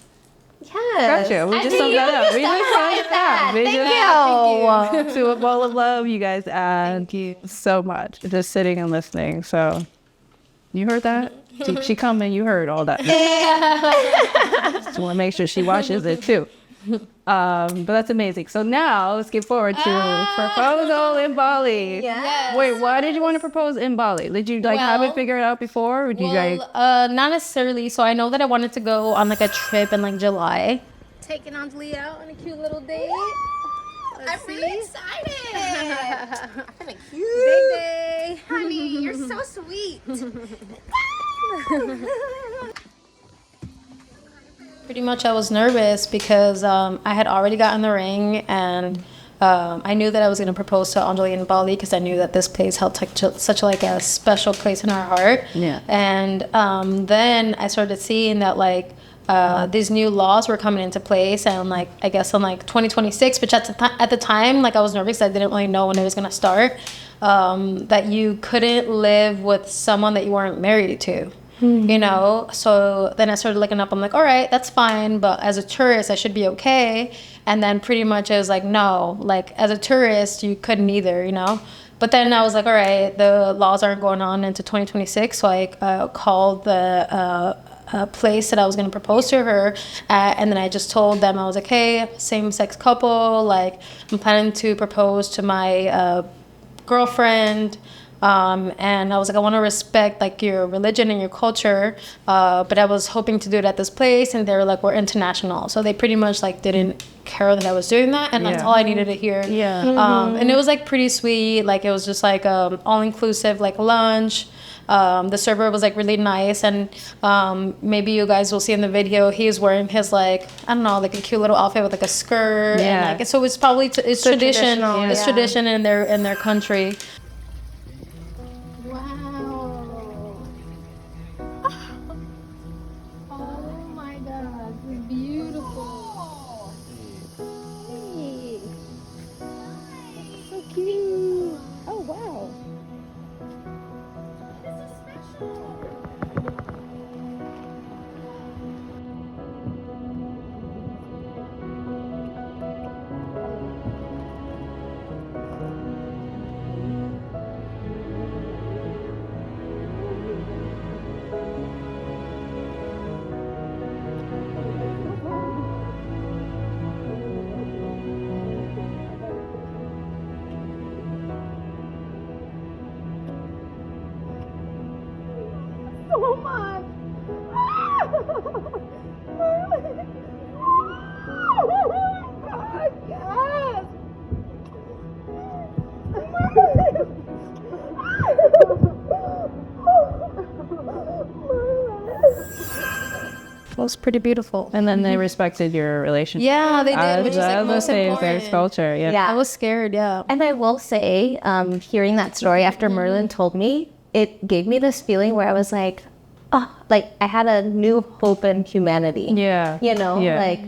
Yes. Gotcha. We I just think summed that you up. We just summed it up. We Thank just to a bowl of love, you guys add so much. Just sitting and listening. So you heard that? She coming, you heard all that. Just want to make sure she watches it too. But that's amazing. So now let's get forward to proposal in Bali. Yes. Wait, why did you want to propose in Bali? Did you have it figured out before? Or did you like? Not necessarily. So I know that I wanted to go on like a trip in like July. Taking Anjali out on a cute little date. I'm really excited. I'm like, Big day. honey, you're so sweet. Pretty much I was nervous because I had already gotten the ring, and I knew that I was going to propose to Anjali in Bali because I knew that this place held such like a special place in our heart. Yeah. And then I started seeing that like these new laws were coming into place, and like I guess in like 2026, which at the time like I was nervous. I didn't really know when it was going to start. That you couldn't live with someone that you weren't married to. You know, so then I started looking up. I'm like, all right, that's fine, but as a tourist I should be okay. And then pretty much I was like, no, like as a tourist you couldn't either, you know. But then I was like, all right, the laws aren't going on into 2026, so I called the place that I was going to propose to her at, and then I just told them, I was like, hey, same-sex couple, like I'm planning to propose to my girlfriend. And I was like, I want to respect like your religion and your culture, but I was hoping to do it at this place, and they were like, we're international, so they pretty much like didn't care that I was doing that, and that's all I needed to hear. And it was like pretty sweet. Like it was just like all inclusive like lunch. The server was like really nice, and maybe you guys will see in the video he's wearing his like, I don't know, like a cute little outfit with like a skirt, and like so it's probably it's So tradition. traditional, It's yeah. tradition in their country. it was pretty beautiful. And then they respected your relationship. Yeah, they did, which is like As a most same-sex important. culture. Yeah. Yeah. I was scared, yeah. And I will say, hearing that story after Merlin told me, it gave me this feeling where I was like, oh, like I had a new hope in humanity. Yeah. You know, Yeah. like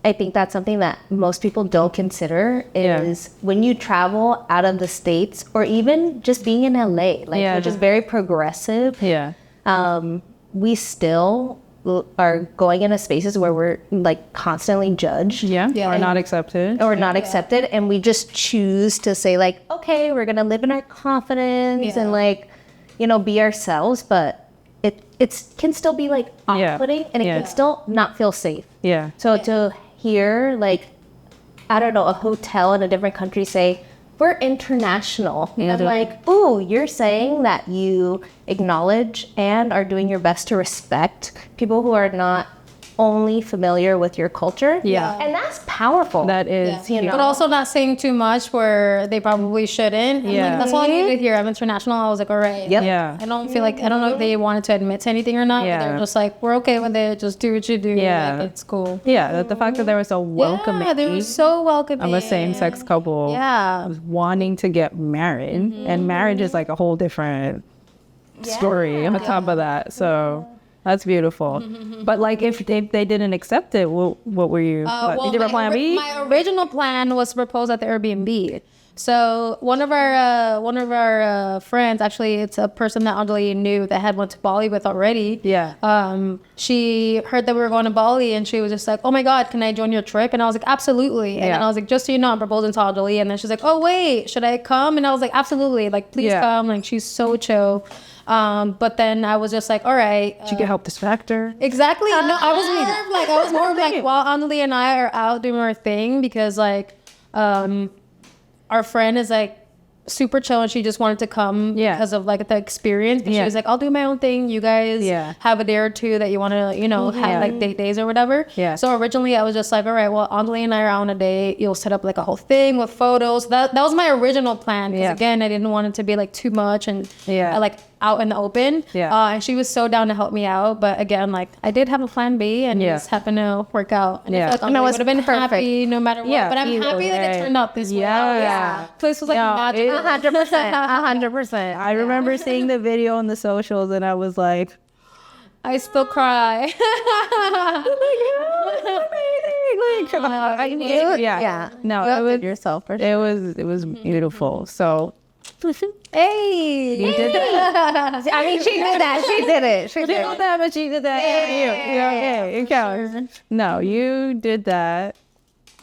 I think that's something that most people don't consider is when you travel out of the States or even just being in LA, like which is very progressive. Yeah. We still are going into spaces where we're like constantly judged. Or not accepted. Or not accepted, and we just choose to say like, okay, we're gonna live in our confidence and like, you know, be ourselves, but it can still be like off-putting and it can still not feel safe. Yeah. So to hear like, I don't know, a hotel in a different country say, we're international. Yeah, I'm like, ooh, you're saying that you acknowledge and are doing your best to respect people who are not only familiar with your culture. Yeah. And that's powerful. That is, you know. But also not saying too much where they probably shouldn't. And, Yeah. like, that's all I needed to hear. I'm international. I was like, all right. Yep. Yeah. I don't feel like, I don't know if they wanted to admit to anything or not. Yeah. But they're just like, we're okay with it. Just do what you do. Yeah. Like, it's cool. Yeah. The fact that there was so welcoming Yeah, they were so welcoming. of a same-sex couple Yeah. wanting to get married. And marriage is like a whole different story on top of that. So that's beautiful. But like if they didn't accept it, what were you? Did you have a plan B? My original plan was to propose at the Airbnb. So one of our friends, actually, it's a person that Anjali knew that had went to Bali with already. Yeah. She heard that we were going to Bali, and she was just like, "Oh my God, can I join your trip?" And I was like, "Absolutely." And then I was like, "Just so you know, I'm proposing to Anjali." And then she's like, "Oh wait, should I come?" And I was like, "Absolutely, like please come." Like she's so chill. But then I was just like, all right. Did you get help this factor? Exactly. No, I was more of like while Anjali and I are out doing our thing, because like our friend is like super chill and she just wanted to come because of like the experience. She was like, I'll do my own thing. You guys have a day or two that you want to, you know, have like date days or whatever. Yeah. So originally I was just like, all right, well, Anjali and I are on a date. You'll set up like a whole thing with photos. That was my original plan. Because again, I didn't want it to be like too much and like out in the open. And she was so down to help me out. But again, like I did have a plan B and it just happened to work out. And I feel like I would have been happy no matter what. But I'm happy that it turned out this way. Place was like magical. 100%. 100%. I remember seeing the video on the socials and I was like, I still cry. No, it was yourself. It was beautiful. So Hey, you did that. I mean, she did that. She did it. She did did that, but she did that. It counts. No, you did that.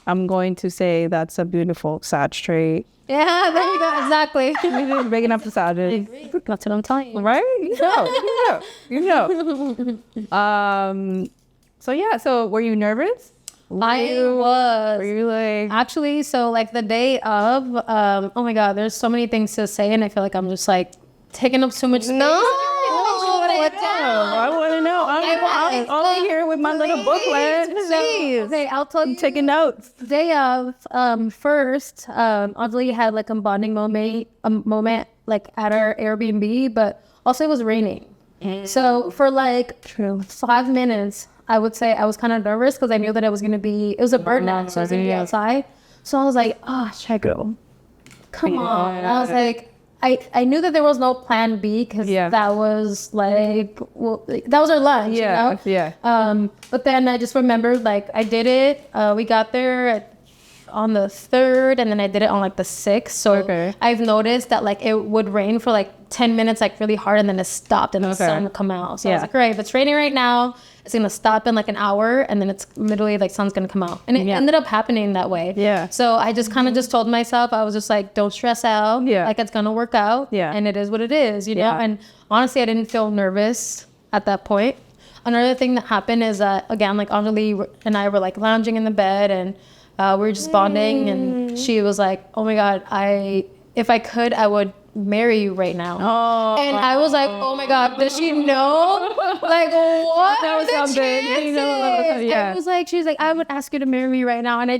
I'm going to say that's a beautiful Sag trait. yeah, there you go. Exactly. Big enough to Sag. That's what I'm telling you. Right? You know. So yeah. So were you nervous? I was. Were you like? Actually, so like the day of, oh my God, there's so many things to say, and I feel like I'm just like taking up so much space. I want to know. I'm only here with my little booklet. Okay, I'll tell you. Taking notes. Day of, first, Anjali had like a bonding moment like at our Airbnb, but also it was raining. So for like 5 minutes, I would say I was kind of nervous because I knew that it was a bird nest, so I was going to be outside. So I was like, oh, should I go? Come on. And I was like, I knew that there was no plan B because that was like, well, that was our lunch, you know? Yeah. But then I just remembered, like, I did it. We got there on the 3rd, and then I did it on like the 6th. So I've noticed that like it would rain for like 10 minutes, like really hard, and then it stopped and the sun would come out. So I was like, great, if it's raining right now, it's gonna stop in like an hour, and then it's literally like sun's gonna come out. And it ended up happening that way. Yeah. So I just kind of just told myself, I was just like, don't stress out. Yeah. Like it's gonna work out. Yeah. And it is what it is, you know? And honestly, I didn't feel nervous at that point. Another thing that happened is that, again, like Anjali and I were like lounging in the bed, and we were just bonding, and she was like, oh my God, if I could, I would marry you right now. Oh. And I was like, oh my God, does she know? Like, what? That was something. You know, yeah. She was like, I would ask you to marry me right now. And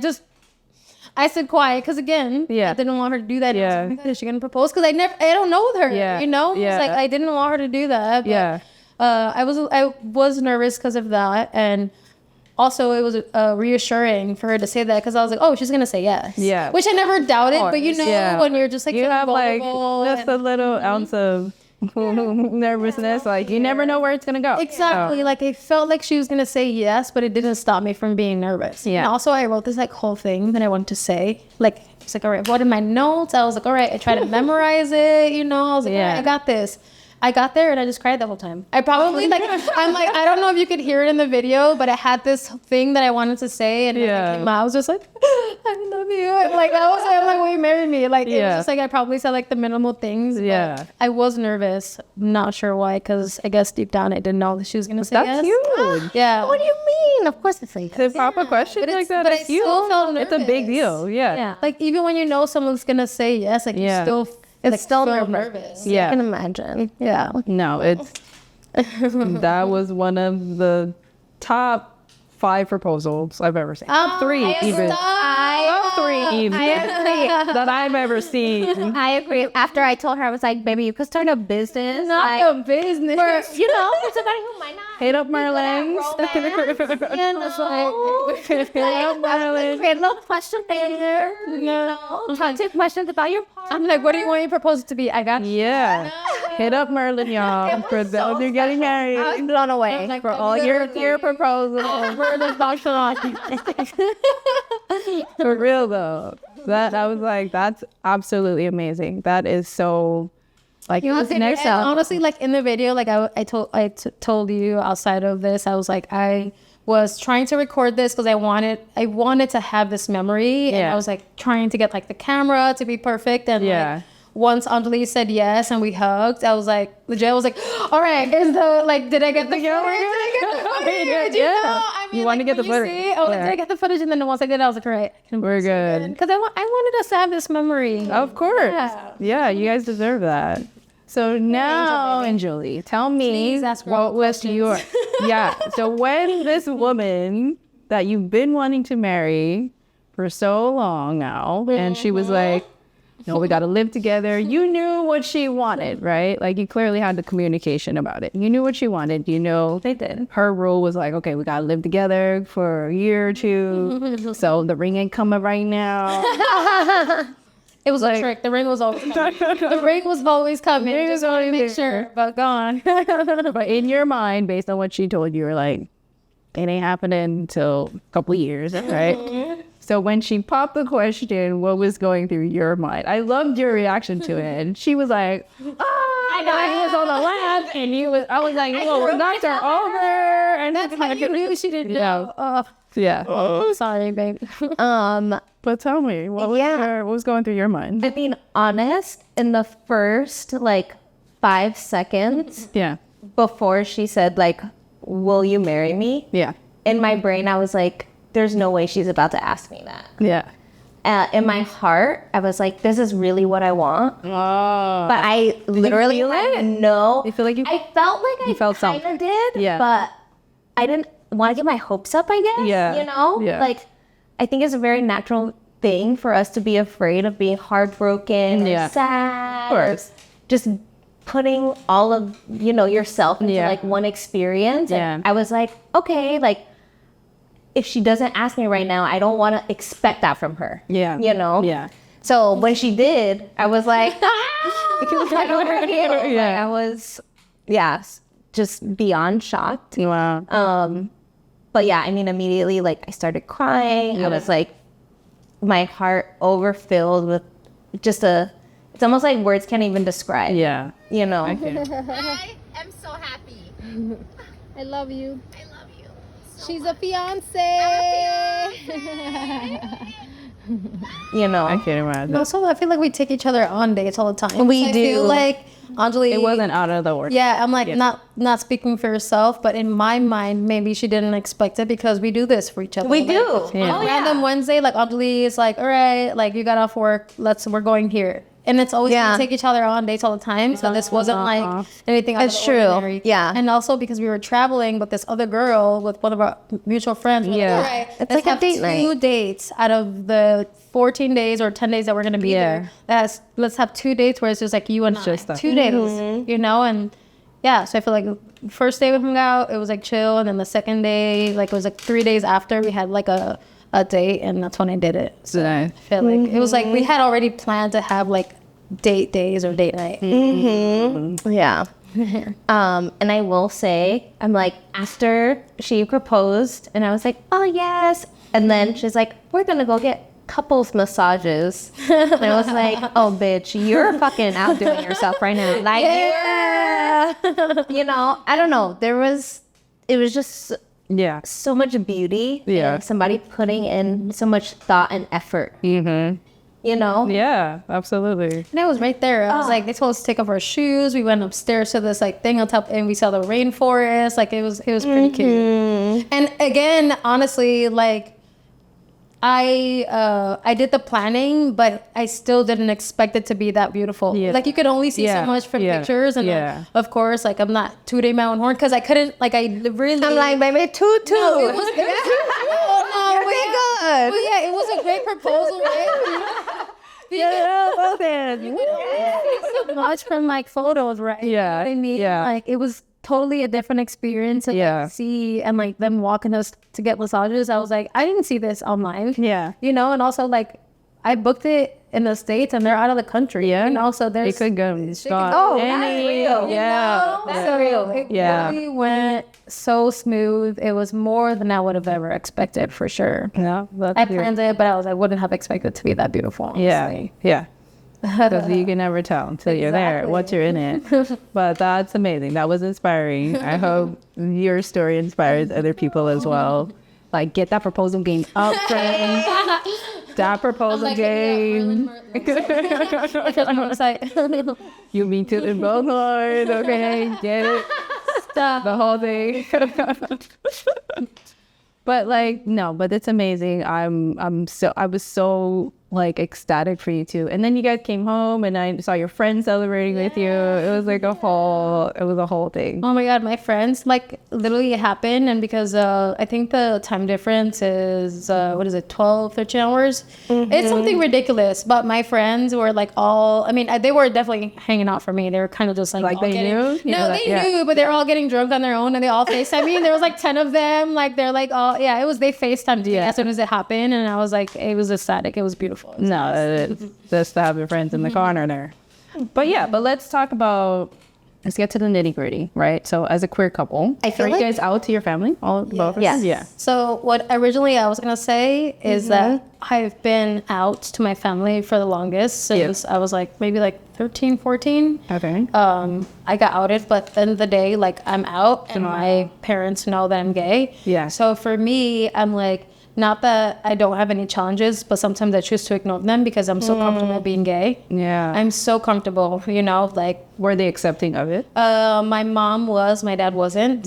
I said quiet, because again, I didn't want her to do that. Yeah. Is she gonna propose? Because I don't know her. Yeah. You know? Yeah. It's like I didn't want her to do that. But, I was nervous because of that, and also it was reassuring for her to say that because I was like, oh, she's gonna say yes. Yeah. Which I never doubted, but you know when you're just like you have like vulnerable just a little ounce of nervousness, like you never know where it's gonna go. Exactly. Like I felt like she was gonna say yes, but it didn't stop me from being nervous. Yeah. And also I wrote this like whole thing that I wanted to say. Like it's like, all right, what in my notes? I was like, all right, I tried to memorize it, you know. I was like, all right, I got this. I got there and I just cried the whole time. I probably like I'm like, I don't know if you could hear it in the video, but I had this thing that I wanted to say, and I was just like, I love you. And, like that was I'm like, will you marry me? Like it was just like I probably said like the minimal things. Yeah. I was nervous. Not sure why, because I guess deep down I didn't know that she was gonna say That's yes. huge. Yeah. What do you mean? Of course it's like To pop a question like that, but I it's huge. still felt nervous. It's a big deal. Yeah. Yeah. Like even when you know someone's gonna say yes, like you still it's still feel nervous. Yeah. I can imagine. Yeah. No, it's that was one of the top 5 proposals I've ever seen. Top 3 even. Top 3 even that I've ever seen. I agree. After I told her, I was like, baby, you could start a business. Not like, a business. for, you know, for somebody who might not. Hit up Merlin. Create a little question there. You know, talk to questions about your partner. I'm like, what do you want your proposal to be? I got Yeah. Hit up Merlin, y'all. For those who are getting married. I was blown away. like, For all your proposals. For real though. That I was like, that's absolutely amazing. That is so like next And honestly, like in the video, like I told you outside of this, I was like, I was trying to record this because I wanted to have this memory, and I was like trying to get like the camera to be perfect, and like, once Anjali said yes and we hugged, I was like, legit, I was like, all right, is the like, did I get the footage? You want to get the footage? Did I get the footage? And then once I did, I was like, all right, we're good. because I wanted us to have this memory. Of course. Yeah, you guys deserve that. So now, Enjoli, tell me what was your so when this woman that you've been wanting to marry for so long now, and she was like, no, we got to live together. You knew what she wanted, right? Like you clearly had the communication about it. You knew what she wanted. You know, they did. Her rule was like, okay, we got to live together for a year or 2. So the ring ain't coming right now. It was a trick. The ring was always coming. The ring was always coming. It was always make sure, but gone. But in your mind, based on what she told you, you were like, it ain't happening until a couple years, right? So when she popped the question, what was going through your mind? I loved your reaction to it. And she was like, I got hands on the lap. And I was like, well, knocked her over. And That's how you knew she didn't know. Yeah. Sorry, babe. But tell me, what was going through your mind? I mean, honest, in the first like 5 seconds before she said like, will you marry me? Yeah. In my brain, I was like, there's no way she's about to ask me that. Yeah. In my heart, I was like, this is really what I want. Oh. But I literally had no. You feel like I felt like I kind of did. Yeah. But I didn't want to get my hopes up, I guess. Yeah. You know? Yeah. Like, I think it's a very natural thing for us to be afraid of being heartbroken or sad. Of course. Just putting all of, you know, yourself into like one experience. Yeah. And I was like, okay, like, if she doesn't ask me right now, I don't want to expect that from her. Yeah. You know? Yeah. So when she did, I was like, I was, just beyond shocked. Wow. But yeah, I mean, immediately, like, I started crying. I was like, my heart overfilled with just it's almost like words can't even describe. Yeah. You know? I am so happy. I love you. I love you. She's a fiance. You know? I can't imagine. Also, I feel like we take each other on dates all the time. We I do. feel like Anjali. It wasn't out of the ordinary. Yeah, I'm like not speaking for yourself, but in my mind, maybe she didn't expect it because we do this for each other. We like, do. On a random Wednesday, like Anjali is like, all right, like you got off work, we're going here. And it's always we take each other on dates all the time. So this wasn't like anything out of the ordinary. Yeah. And also because we were traveling with this other girl, with one of our mutual friends. Yeah. Like, all right, It's like a date night. 2 dates out of the 14 days or 10 days that we're going to be there. Let's have 2 dates where it's just like you and I. just us. 2 days, you know? And yeah, so I feel like the first day we hung out, it was like chill, and then the second day, like it was like 3 days after, we had like a date, and that's when I did it. So Nice. I feel like it was like we had already planned to have like date days or date night. Yeah. And I will say, I'm like, after she proposed, and I was like, oh yes, and then she's like, we're gonna go get couples massages, and I was like, oh bitch, you're fucking outdoing yourself right now. Like, you know, I don't know, it was just Yeah. so much beauty. Yeah. And somebody putting in so much thought and effort. You know. Yeah, absolutely. And I was right there. I was like, they told us to take off our shoes. We went upstairs to this like thing on top, and we saw the rainforest. Like it was pretty cute. And again, honestly, like I did the planning, but I still didn't expect it to be that beautiful. Yeah. Like you could only see so much from pictures, and of course, like I'm not tooting my own horn because I couldn't. Like I really. I'm like, baby, toot toot. No, it was good. Good. Well, yeah, it was a great proposal, right? You could only see so much from like photos, right? Yeah, You know what I mean? yeah. Like it was totally a different experience to like, see, and like them walking us to get massages. I was like, I didn't see this online. Yeah. You know, and also like I booked it in the States and they're out of the country. Yeah. You know, so They there's could go. Oh, that's real. Yeah. That's real. It really went so smooth. It was more than I would have ever expected, for sure. Yeah. That's I cute. planned it, but I was like, wouldn't have expected it to be that beautiful. Honestly. Yeah. Because you can never tell until you're there, once you're in it. But that's amazing. That was inspiring. I hope your story inspires other people as well. Like, get that proposal game up, friends. That proposal game. You mean to the both hard, okay? Get it? Stop. The whole thing. But like, no, but it's amazing. I was so like ecstatic for you too. And then you guys came home and I saw your friends celebrating with you. It was like a whole thing. Oh my God, my friends, like literally it happened. And because I think the time difference is, 12, 13 hours? It's something ridiculous. But my friends were like they were definitely hanging out for me. They were kind of just like Like they knew? No, they knew, but they were all getting drunk on their own and they all FaceTimed me. And there was like 10 of them. Like they're like, they FaceTimed me as soon as it happened. And I was like, it was ecstatic. It was beautiful. It was nice. Just to have your friends in the corner there. But let's talk about, let's get to the nitty gritty, right? So as a queer couple, I feel are like- you guys out to your family? Both of you? Yes. Yeah. So what originally I was gonna say is that I've been out to my family for the longest since I was like maybe like 13, 14. Okay. I got outed, but at the end of the day, like I'm out and my parents know that I'm gay. Yeah. So for me, I'm like, not that I don't have any challenges, but sometimes I choose to ignore them because I'm so comfortable being gay. Yeah. I'm so comfortable, like. Were they accepting of it? My mom was, my dad wasn't,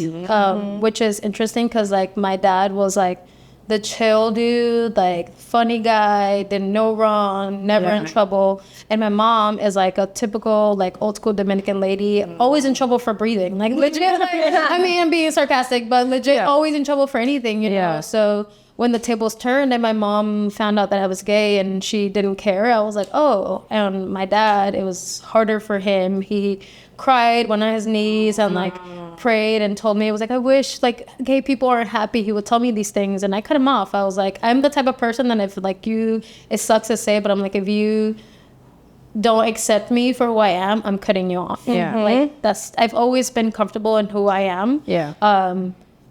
which is interesting because like my dad was like the chill dude, like funny guy, didn't know wrong, never in trouble. And my mom is like a typical like old school Dominican lady, always in trouble for breathing, like legit. Like, I mean, I'm being sarcastic, but legit, always in trouble for anything, you know. So when the tables turned and my mom found out that I was gay and she didn't care, I was like, oh. And my dad, it was harder for him. He cried, went on his knees and like prayed and told me, it was like, I wish like gay people aren't happy. He would tell me these things and I cut him off. I was like, I'm the type of person that if like it sucks to say, but I'm like, if you don't accept me for who I am, I'm cutting you off. Yeah. Like I've always been comfortable in who I am. Yeah.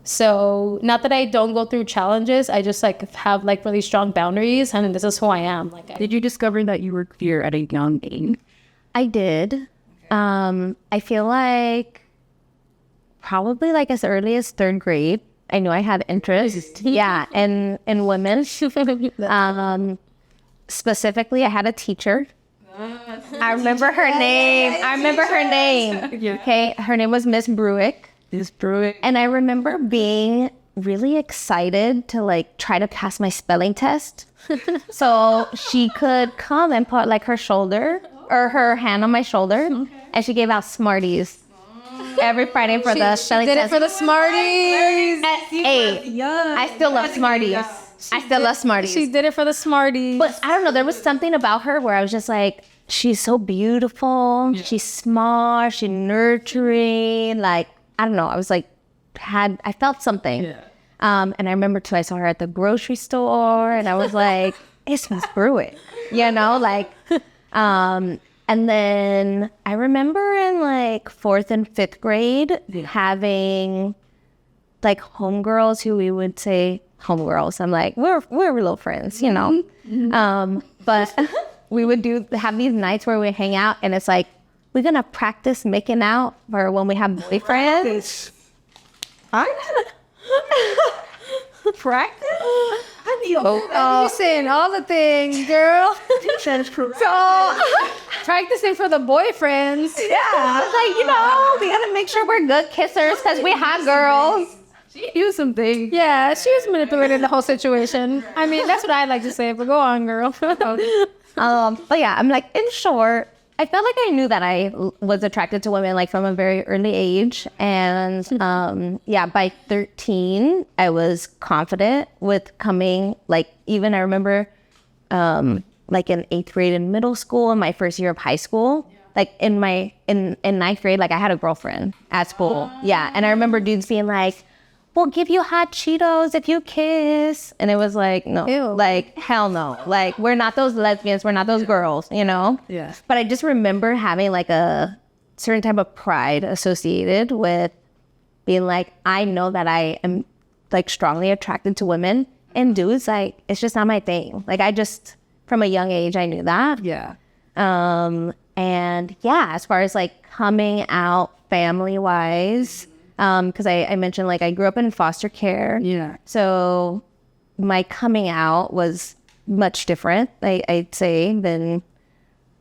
So not that I don't go through challenges, I just like have like really strong boundaries and this is who I am. Like Did you discover that you were queer at a young age? I did. I feel like probably like as early as 3rd grade, I knew I had interest. in women. Specifically, I had a teacher. I remember her name. Okay, her name was Miss Bruick. And I remember being really excited to like try to pass my spelling test. So she could come and put like her shoulder or her hand on my shoulder and she gave out Smarties every Friday for the spelling did test. it for the Smarties. Hey, I still love Smarties. She did it for the Smarties. But I don't know, there was something about her where I was just like, she's so beautiful. Yeah. She's smart. She's nurturing. Like, I don't know. I was like, I felt something. Yeah. And I remember too, I saw her at the grocery store and I was like, it's Miss Pruitt, you know, like, and then I remember in like 4th and 5th grade having like homegirls who we would say homegirls. I'm like, we're little friends, you know, but we would have these nights where we hang out and it's like, we're going to practice making out for when we have boyfriends. Practice? You saying all the things, girl. So practicing for the boyfriends. Yeah, like, you know, we gotta make sure we're good kissers because we hot girls. She knew some things. Yeah, she was manipulating the whole situation. I mean, that's what I like to say, but go on, girl. But yeah, I'm like, in short, I felt like I knew that I was attracted to women like from a very early age. And yeah, by 13, I was confident with coming, like even I remember like in 8th grade in middle school and my first year of high school, like in 9th grade, like I had a girlfriend at school. Yeah. And I remember dudes being like, we'll give you hot Cheetos if you kiss. And it was like, no, like, hell no. Like, we're not those lesbians. We're not those girls, you know? Yeah. But I just remember having like a certain type of pride associated with being like, I know that I am like strongly attracted to women and dudes. Like, it's just not my thing. Like, I just, from a young age, I knew that. Yeah. And yeah, as far as like coming out family-wise, because I mentioned like I grew up in foster care. Yeah. So my coming out was much different, I'd say, than,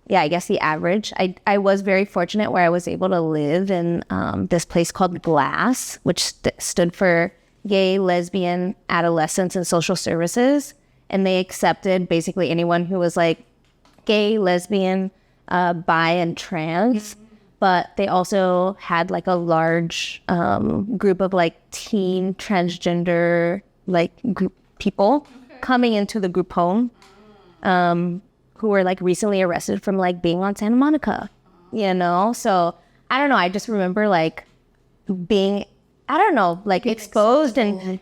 yeah, I guess the average. I was very fortunate where I was able to live in this place called GLASS, which stood for Gay, Lesbian, Adolescents, and Social Services. And they accepted basically anyone who was like gay, lesbian, bi, and trans. But they also had like a large group of like teen transgender like group people coming into the group home who were like recently arrested from like being on Santa Monica, you know? So I don't know. I just remember like being, I don't know, like exposed and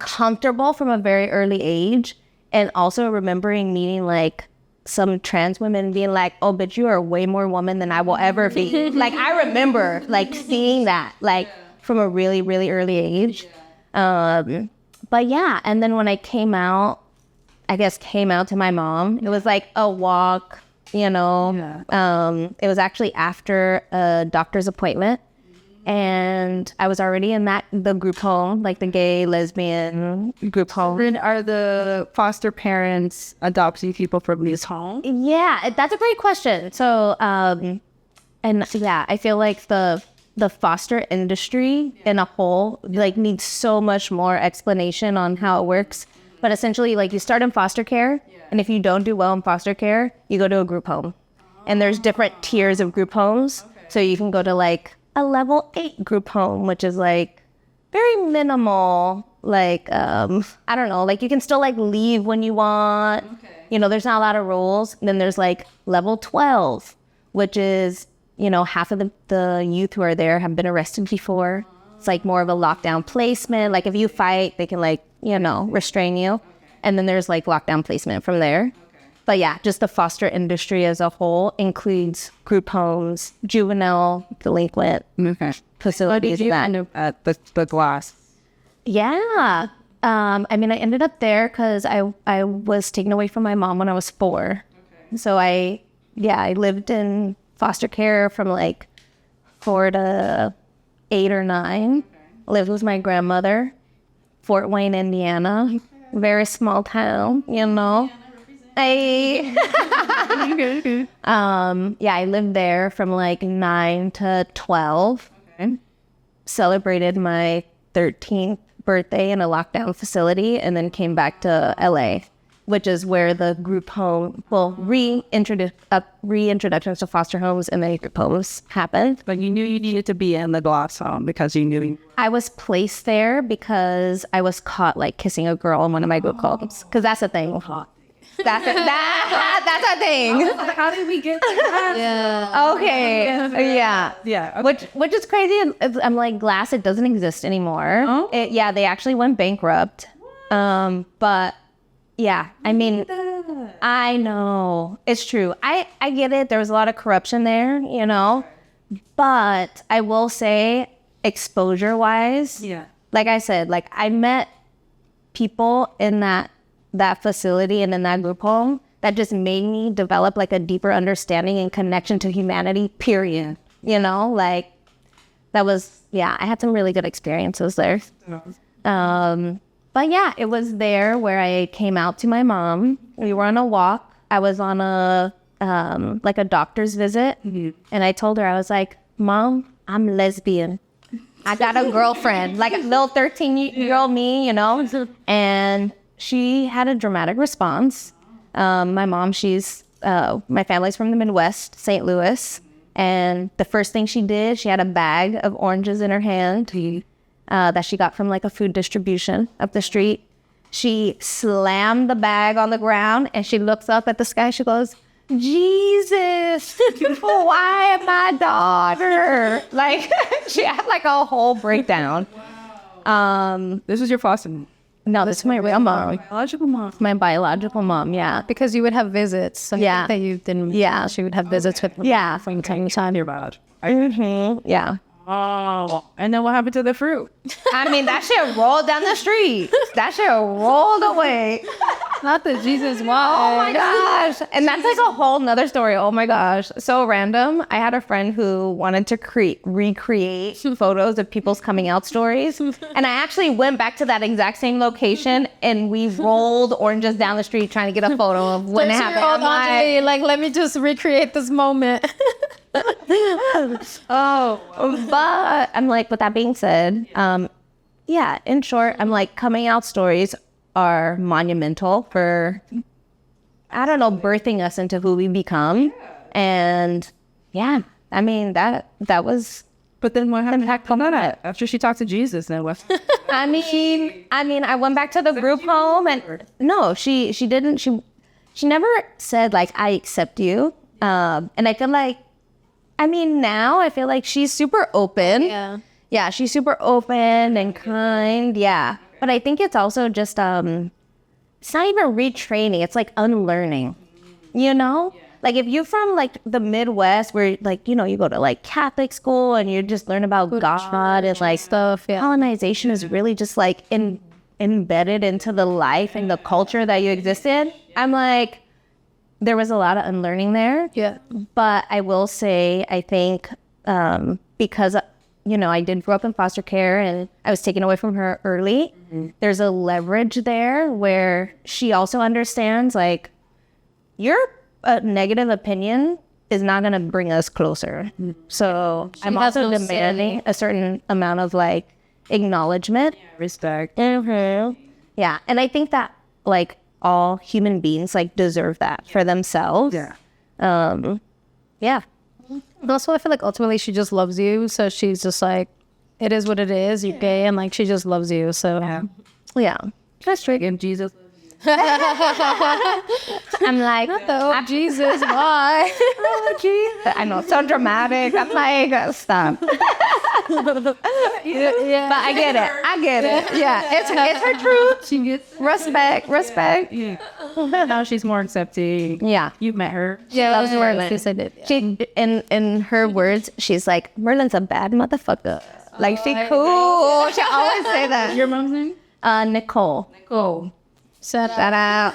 comfortable from a very early age. And also remembering meeting like some trans women being like, oh, but you are way more woman than I will ever be. Like, I remember like seeing that like from a really, really early age. But yeah, and then when I came out to my mom, it was like a walk, you know. Yeah. It was actually after a doctor's appointment. And I was already in the group home, like the gay, lesbian group home. And are the foster parents adopting people from these homes? Yeah, that's a great question. So, and yeah, I feel like the foster industry in a whole, like, needs so much more explanation on how it works. But essentially, like, you start in foster care, and if you don't do well in foster care, you go to a group home. And there's different tiers of group homes. So you can go to, like, a level 8 group home, which is like very minimal, like I don't know, like you can still like leave when you want. You know, there's not a lot of rules. And then there's like level 12, which is, you know, half of the youth who are there have been arrested before. It's like more of a lockdown placement. Like if you fight, they can like, you know, restrain you. And then there's like lockdown placement from there. But yeah, just the foster industry as a whole includes group homes, juvenile, delinquent facilities. Did you end up at the GLASS? Yeah. I mean, I ended up there because I was taken away from my mom when I was 4. Okay. So I lived in foster care from like 4 to 8 or 9. Okay. Lived with my grandmother, Fort Wayne, Indiana. Okay. Very small town, you know. I lived there from like 9 to 12. Okay. Celebrated my 13th birthday in a lockdown facility and then came back to LA, which is where the group home, reintroductions to foster homes and then group homes happened. But you knew you needed to be in the GLASS home because you knew. I was placed there because I was caught like kissing a girl in one of my group homes. Because that's the thing. That's it. That's our thing. How did we get to that? Yeah. Okay. Yeah. Yeah. Which is crazy. I'm like, Glass, it doesn't exist anymore. Oh? Yeah, they actually went bankrupt. But yeah, I mean, I know it's true. I get it. There was a lot of corruption there, you know, but I will say, exposure wise, Yeah. like I said, like I met people in that facility and in that group home that just made me develop like a deeper understanding and connection to humanity, period. You know, like that was, yeah, I had some really good experiences there. But yeah, it was there where I came out to my mom. We were on a walk. I was on a like a doctor's visit, and I told her, I was like, Mom, I'm lesbian. I got a girlfriend, like a little 13-year-old me, you know? And she had a dramatic response. My mom, my family's from the Midwest, St. Louis. And the first thing she did, she had a bag of oranges in her hand that she got from like a food distribution up the street. She slammed the bag on the ground and she looks up at the sky. She goes, Jesus, why my daughter? Like, she had like a whole breakdown. This was your foster mom. No, this is my real mom. Biological mom. My biological mom, yeah. Because you would have visits. So Yeah. that you didn't. Yeah. She would have visits with. Yeah. From time to time. Your biological. Yeah. Oh. And then what happened to the fruit? I mean, that shit rolled down the street. That shit rolled away. Not the Jesus Oh why. my gosh. And that's like a whole nother story. Oh my gosh. So random. I had a friend who wanted to recreate photos of people's coming out stories. And I actually went back to that exact same location and we rolled oranges down the street trying to get a photo of when it happened. I'm like, Like, let me just recreate this moment. but I'm like, with that being said, yeah, in short, I'm like, coming out stories are monumental for, I don't know, birthing us into who we become. And yeah, I mean, that was, But then what happened after she talked to Jesus? Then what? I mean, I went back to the group home and no, she didn't, she never said like, I accept you. And I feel like, I mean, now I feel like she's super open. Yeah. Yeah, she's super open and kind. Yeah. But I think it's also just, it's not even retraining. It's like unlearning, you know? Like if you're from like the Midwest where like, you know, you go to like Catholic school and you just learn about God and like Stuff. Yeah. colonization is really just like embedded into the life and the culture that you exist in. I'm like, there was a lot of unlearning there. Yeah. But I will say, I think because, you know, I did grow up in foster care and I was taken away from her early, there's a leverage there where she also understands, like, your negative opinion is not going to bring us closer. So I'm has also no demanding a certain amount of, like, acknowledgement. Respect. Yeah. And I think that, like, all human beings, like, deserve that for themselves. Yeah. Yeah. And also, I feel like ultimately she just loves you. So she's just like, it is what it is. You're gay. And like, she just loves you. So Yeah. That's true. And Jesus. I'm like, oh, Jesus, why? I know, so dramatic. I'm like, stop. Yeah. But I get it. Yeah, it's her truth. She gets. Respect. Yeah. Now she's more accepting. Yeah. You've met her. Yeah, loves Merlin. Yes, I did. Yeah. She, in her words, she's like, Merlin's a bad motherfucker. Like, she cool. She always say that. Your mom's name? Nicole. Nicole. Shout Shout out.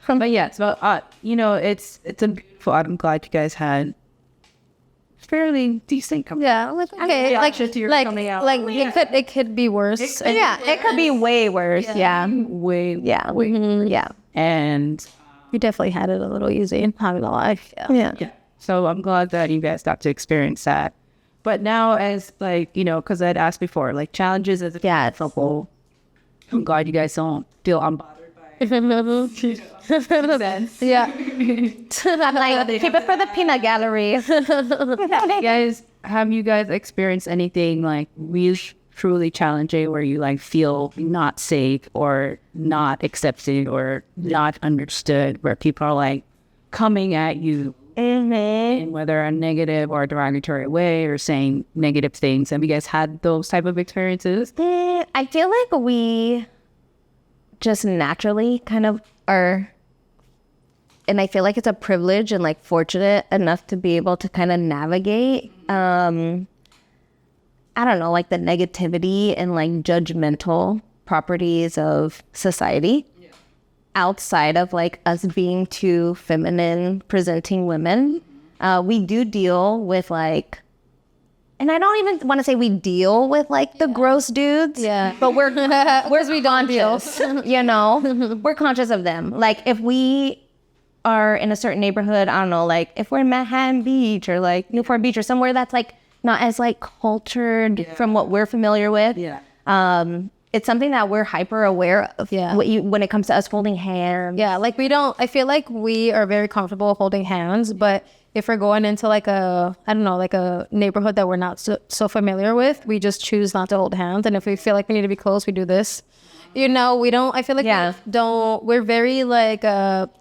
But yeah, so you know, it's a beautiful. I'm glad you guys had fairly decent company. Yeah, like, okay, like, to your like, coming out. like it could be worse. Yeah, it could be way worse. Yeah. Way. Yeah. And You definitely had it a little easy. Not gonna lie. Yeah. yeah, so I'm glad that you guys got to experience that. But now, as like, you know, because I'd asked before, like challenges as a couple, I'm glad you guys don't feel unbothered by it. Yeah. I'm like, keep it for the peanut gallery. Have you guys experienced anything like really truly challenging where you like feel not safe or not accepted or not understood, where people are like coming at you in whether a negative or a derogatory way or saying negative things? Have you guys had those type of experiences? I feel like we just naturally kind of are, and I feel like it's a privilege and like fortunate enough to be able to kind of navigate I don't know, like the negativity and like judgmental properties of society outside of like us being two feminine presenting women. We do deal with like, and I don't even want to say we deal with like the gross dudes. Yeah. But we're we don't deal, you know, we're conscious of them. Like if we are in a certain neighborhood, I don't know, like if we're in Manhattan Beach or like Newport Beach or somewhere that's like not as like cultured from what we're familiar with. It's something that we're hyper aware of when it comes to us holding hands. Yeah, like I feel like we are very comfortable holding hands, but if we're going into like a, I don't know, like a neighborhood that we're not so familiar with, we just choose not to hold hands. And if we feel like we need to be close, we do this. You know, we don't, I feel like we're very like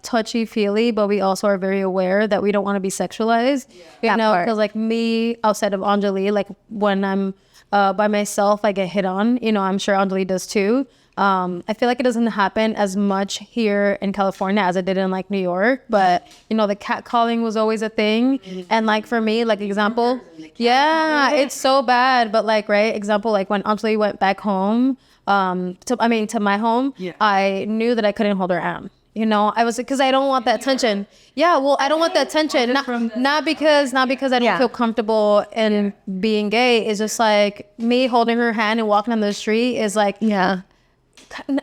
touchy feely, but we also are very aware that we don't want to be sexualized. You know, because like me, outside of Enjoli, like when I'm by myself, I get hit on, you know, I'm sure Enjoli does too. I feel like it doesn't happen as much here in California as it did in like New York, but you know, the catcalling was always a thing. And like for me, like example, it's so bad. But like, right, example, like when Enjoli went back home, to my home, I knew that I couldn't hold her hand. You know, I was, because I don't want that tension. Yeah, well, I don't want that tension. Not because I don't feel comfortable in being gay. It's just like me holding her hand and walking down the street is like, I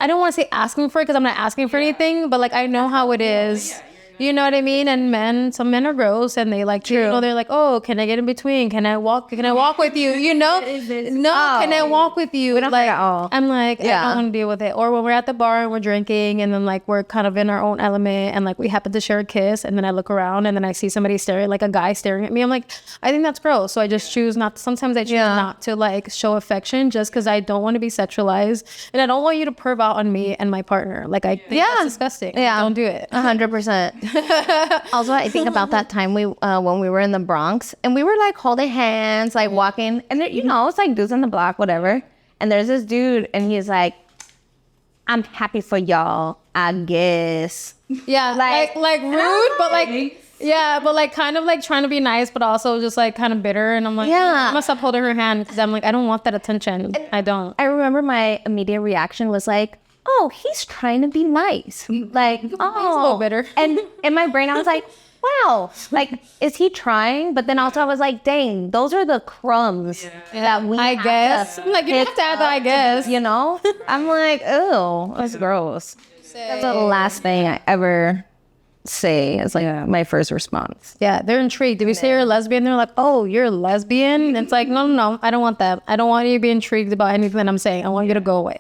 don't want to say asking for it because I'm not asking for anything, but like I know how it is. You know what I mean? And some men are gross and they like, you know, they're like, oh, can I get in between? Can I walk with you? You know? No, can I walk with you? We don't like, I'm like, I don't want to deal with it. Or when we're at the bar and we're drinking and then like we're kind of in our own element and like we happen to share a kiss and then I look around and then I see somebody staring, like a guy staring at me. I'm like, I think that's gross. So I just choose not, sometimes I choose not to like show affection just because I don't want to be sexualized and I don't want you to perv out on me and my partner. Like I think that's disgusting. Yeah. Don't do it. 100%. Also, I think about that time when we were in the Bronx and we were like holding hands, like walking, and there, you know, it's like dudes on the block, whatever. And there's this dude, and he's like, "I'm happy for y'all, I guess." Yeah, like rude, but like. Yeah, but like kind of like trying to be nice, but also just like kind of bitter. And I'm like, I'm gonna stop holding her hand because I'm like, I don't want that attention. I don't. I remember my immediate reaction was like, oh, he's trying to be nice. Like, he's a little bitter. And in my brain, I was like, wow, like, is he trying? But then also I was like, dang, those are the crumbs that we I guess. Like, you have to add that, I guess. You know? I'm like, oh, that's gross. That's the last thing I ever say as like my first response. Yeah, they're intrigued. If you say you're a lesbian, they're like, oh, you're a lesbian? And it's like, no, I don't want that. I don't want you to be intrigued about anything that I'm saying. I want you to go away.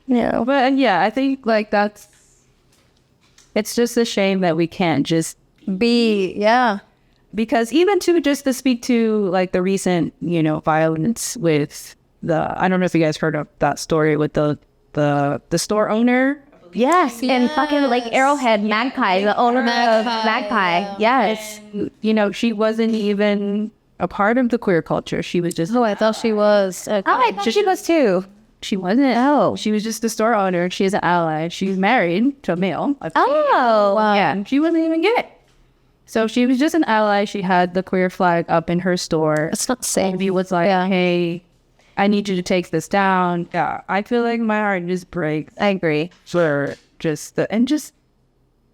Yeah. But yeah, I think like it's just a shame that we can't just be, because even to speak to like the recent, you know, violence with I don't know if you guys heard of that story with the store owner. Yes, and fucking like Arrowhead, Magpie, the owner of Magpie. Yes. And, you know, she wasn't even a part of the queer culture. She was just... Oh, I thought she was. I thought she was too. She wasn't. Oh. She was just the store owner. She's an ally. She's married to a male. Oh. Wow. Yeah, she wasn't even gay. So she was just an ally. She had the queer flag up in her store. It's not the same. He was like, hey... I need you to take this down. Yeah, I feel like my heart just breaks. I agree. For just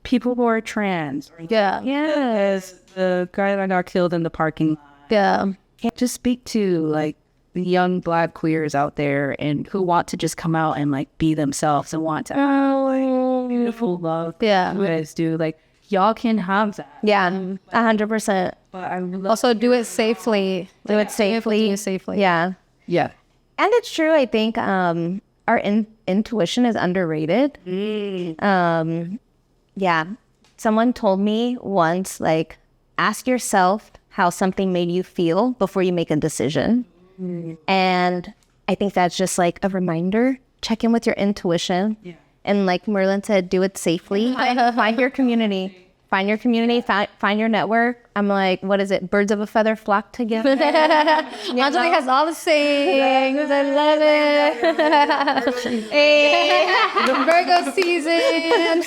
people who are trans. Yeah. Yes. The guy that got killed in the parking lot. Yeah. Can't just speak to like the young Black queers out there and who want to just come out and like be themselves and want to beautiful love. Yeah. You guys do like y'all can have that. Yeah. 100%. But I also do it safely. Do it safely. Yeah. Yeah. And it's true, I think our intuition is underrated. Yeah. Someone told me once, like, ask yourself how something made you feel before you make a decision. And I think that's just like a reminder. Check in with your intuition. Yeah. And like Merlin said, do it safely. Find your community. Find your community, find your network. I'm like, what is it? Birds of a feather flock together. Anjali has all the sayings. I love it. Hey, Virgo season.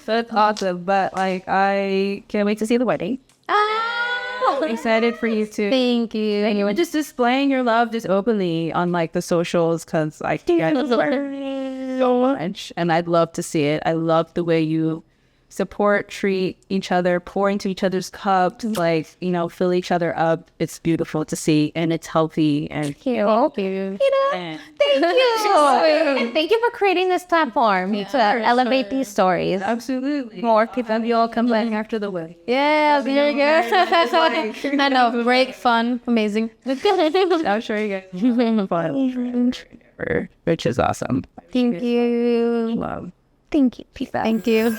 That's awesome. But like, I can't wait to see the wedding. I'm excited for you to. Thank you. Anyway, just displaying your love just openly on like the socials, because like you guys are so much, and I'd love to see it. I love the way you support, treat each other, pour into each other's cups, like, you know, fill each other up. It's beautiful to see, and it's healthy. And Thank you. Thank you. And thank you for creating this platform to elevate these stories. absolutely, More people. and you all come back after the wedding. Yeah, very good. I know, great, fun, amazing. I'm sure you guys have fun, which is awesome. Thank you. Love. Thank you. Thank you.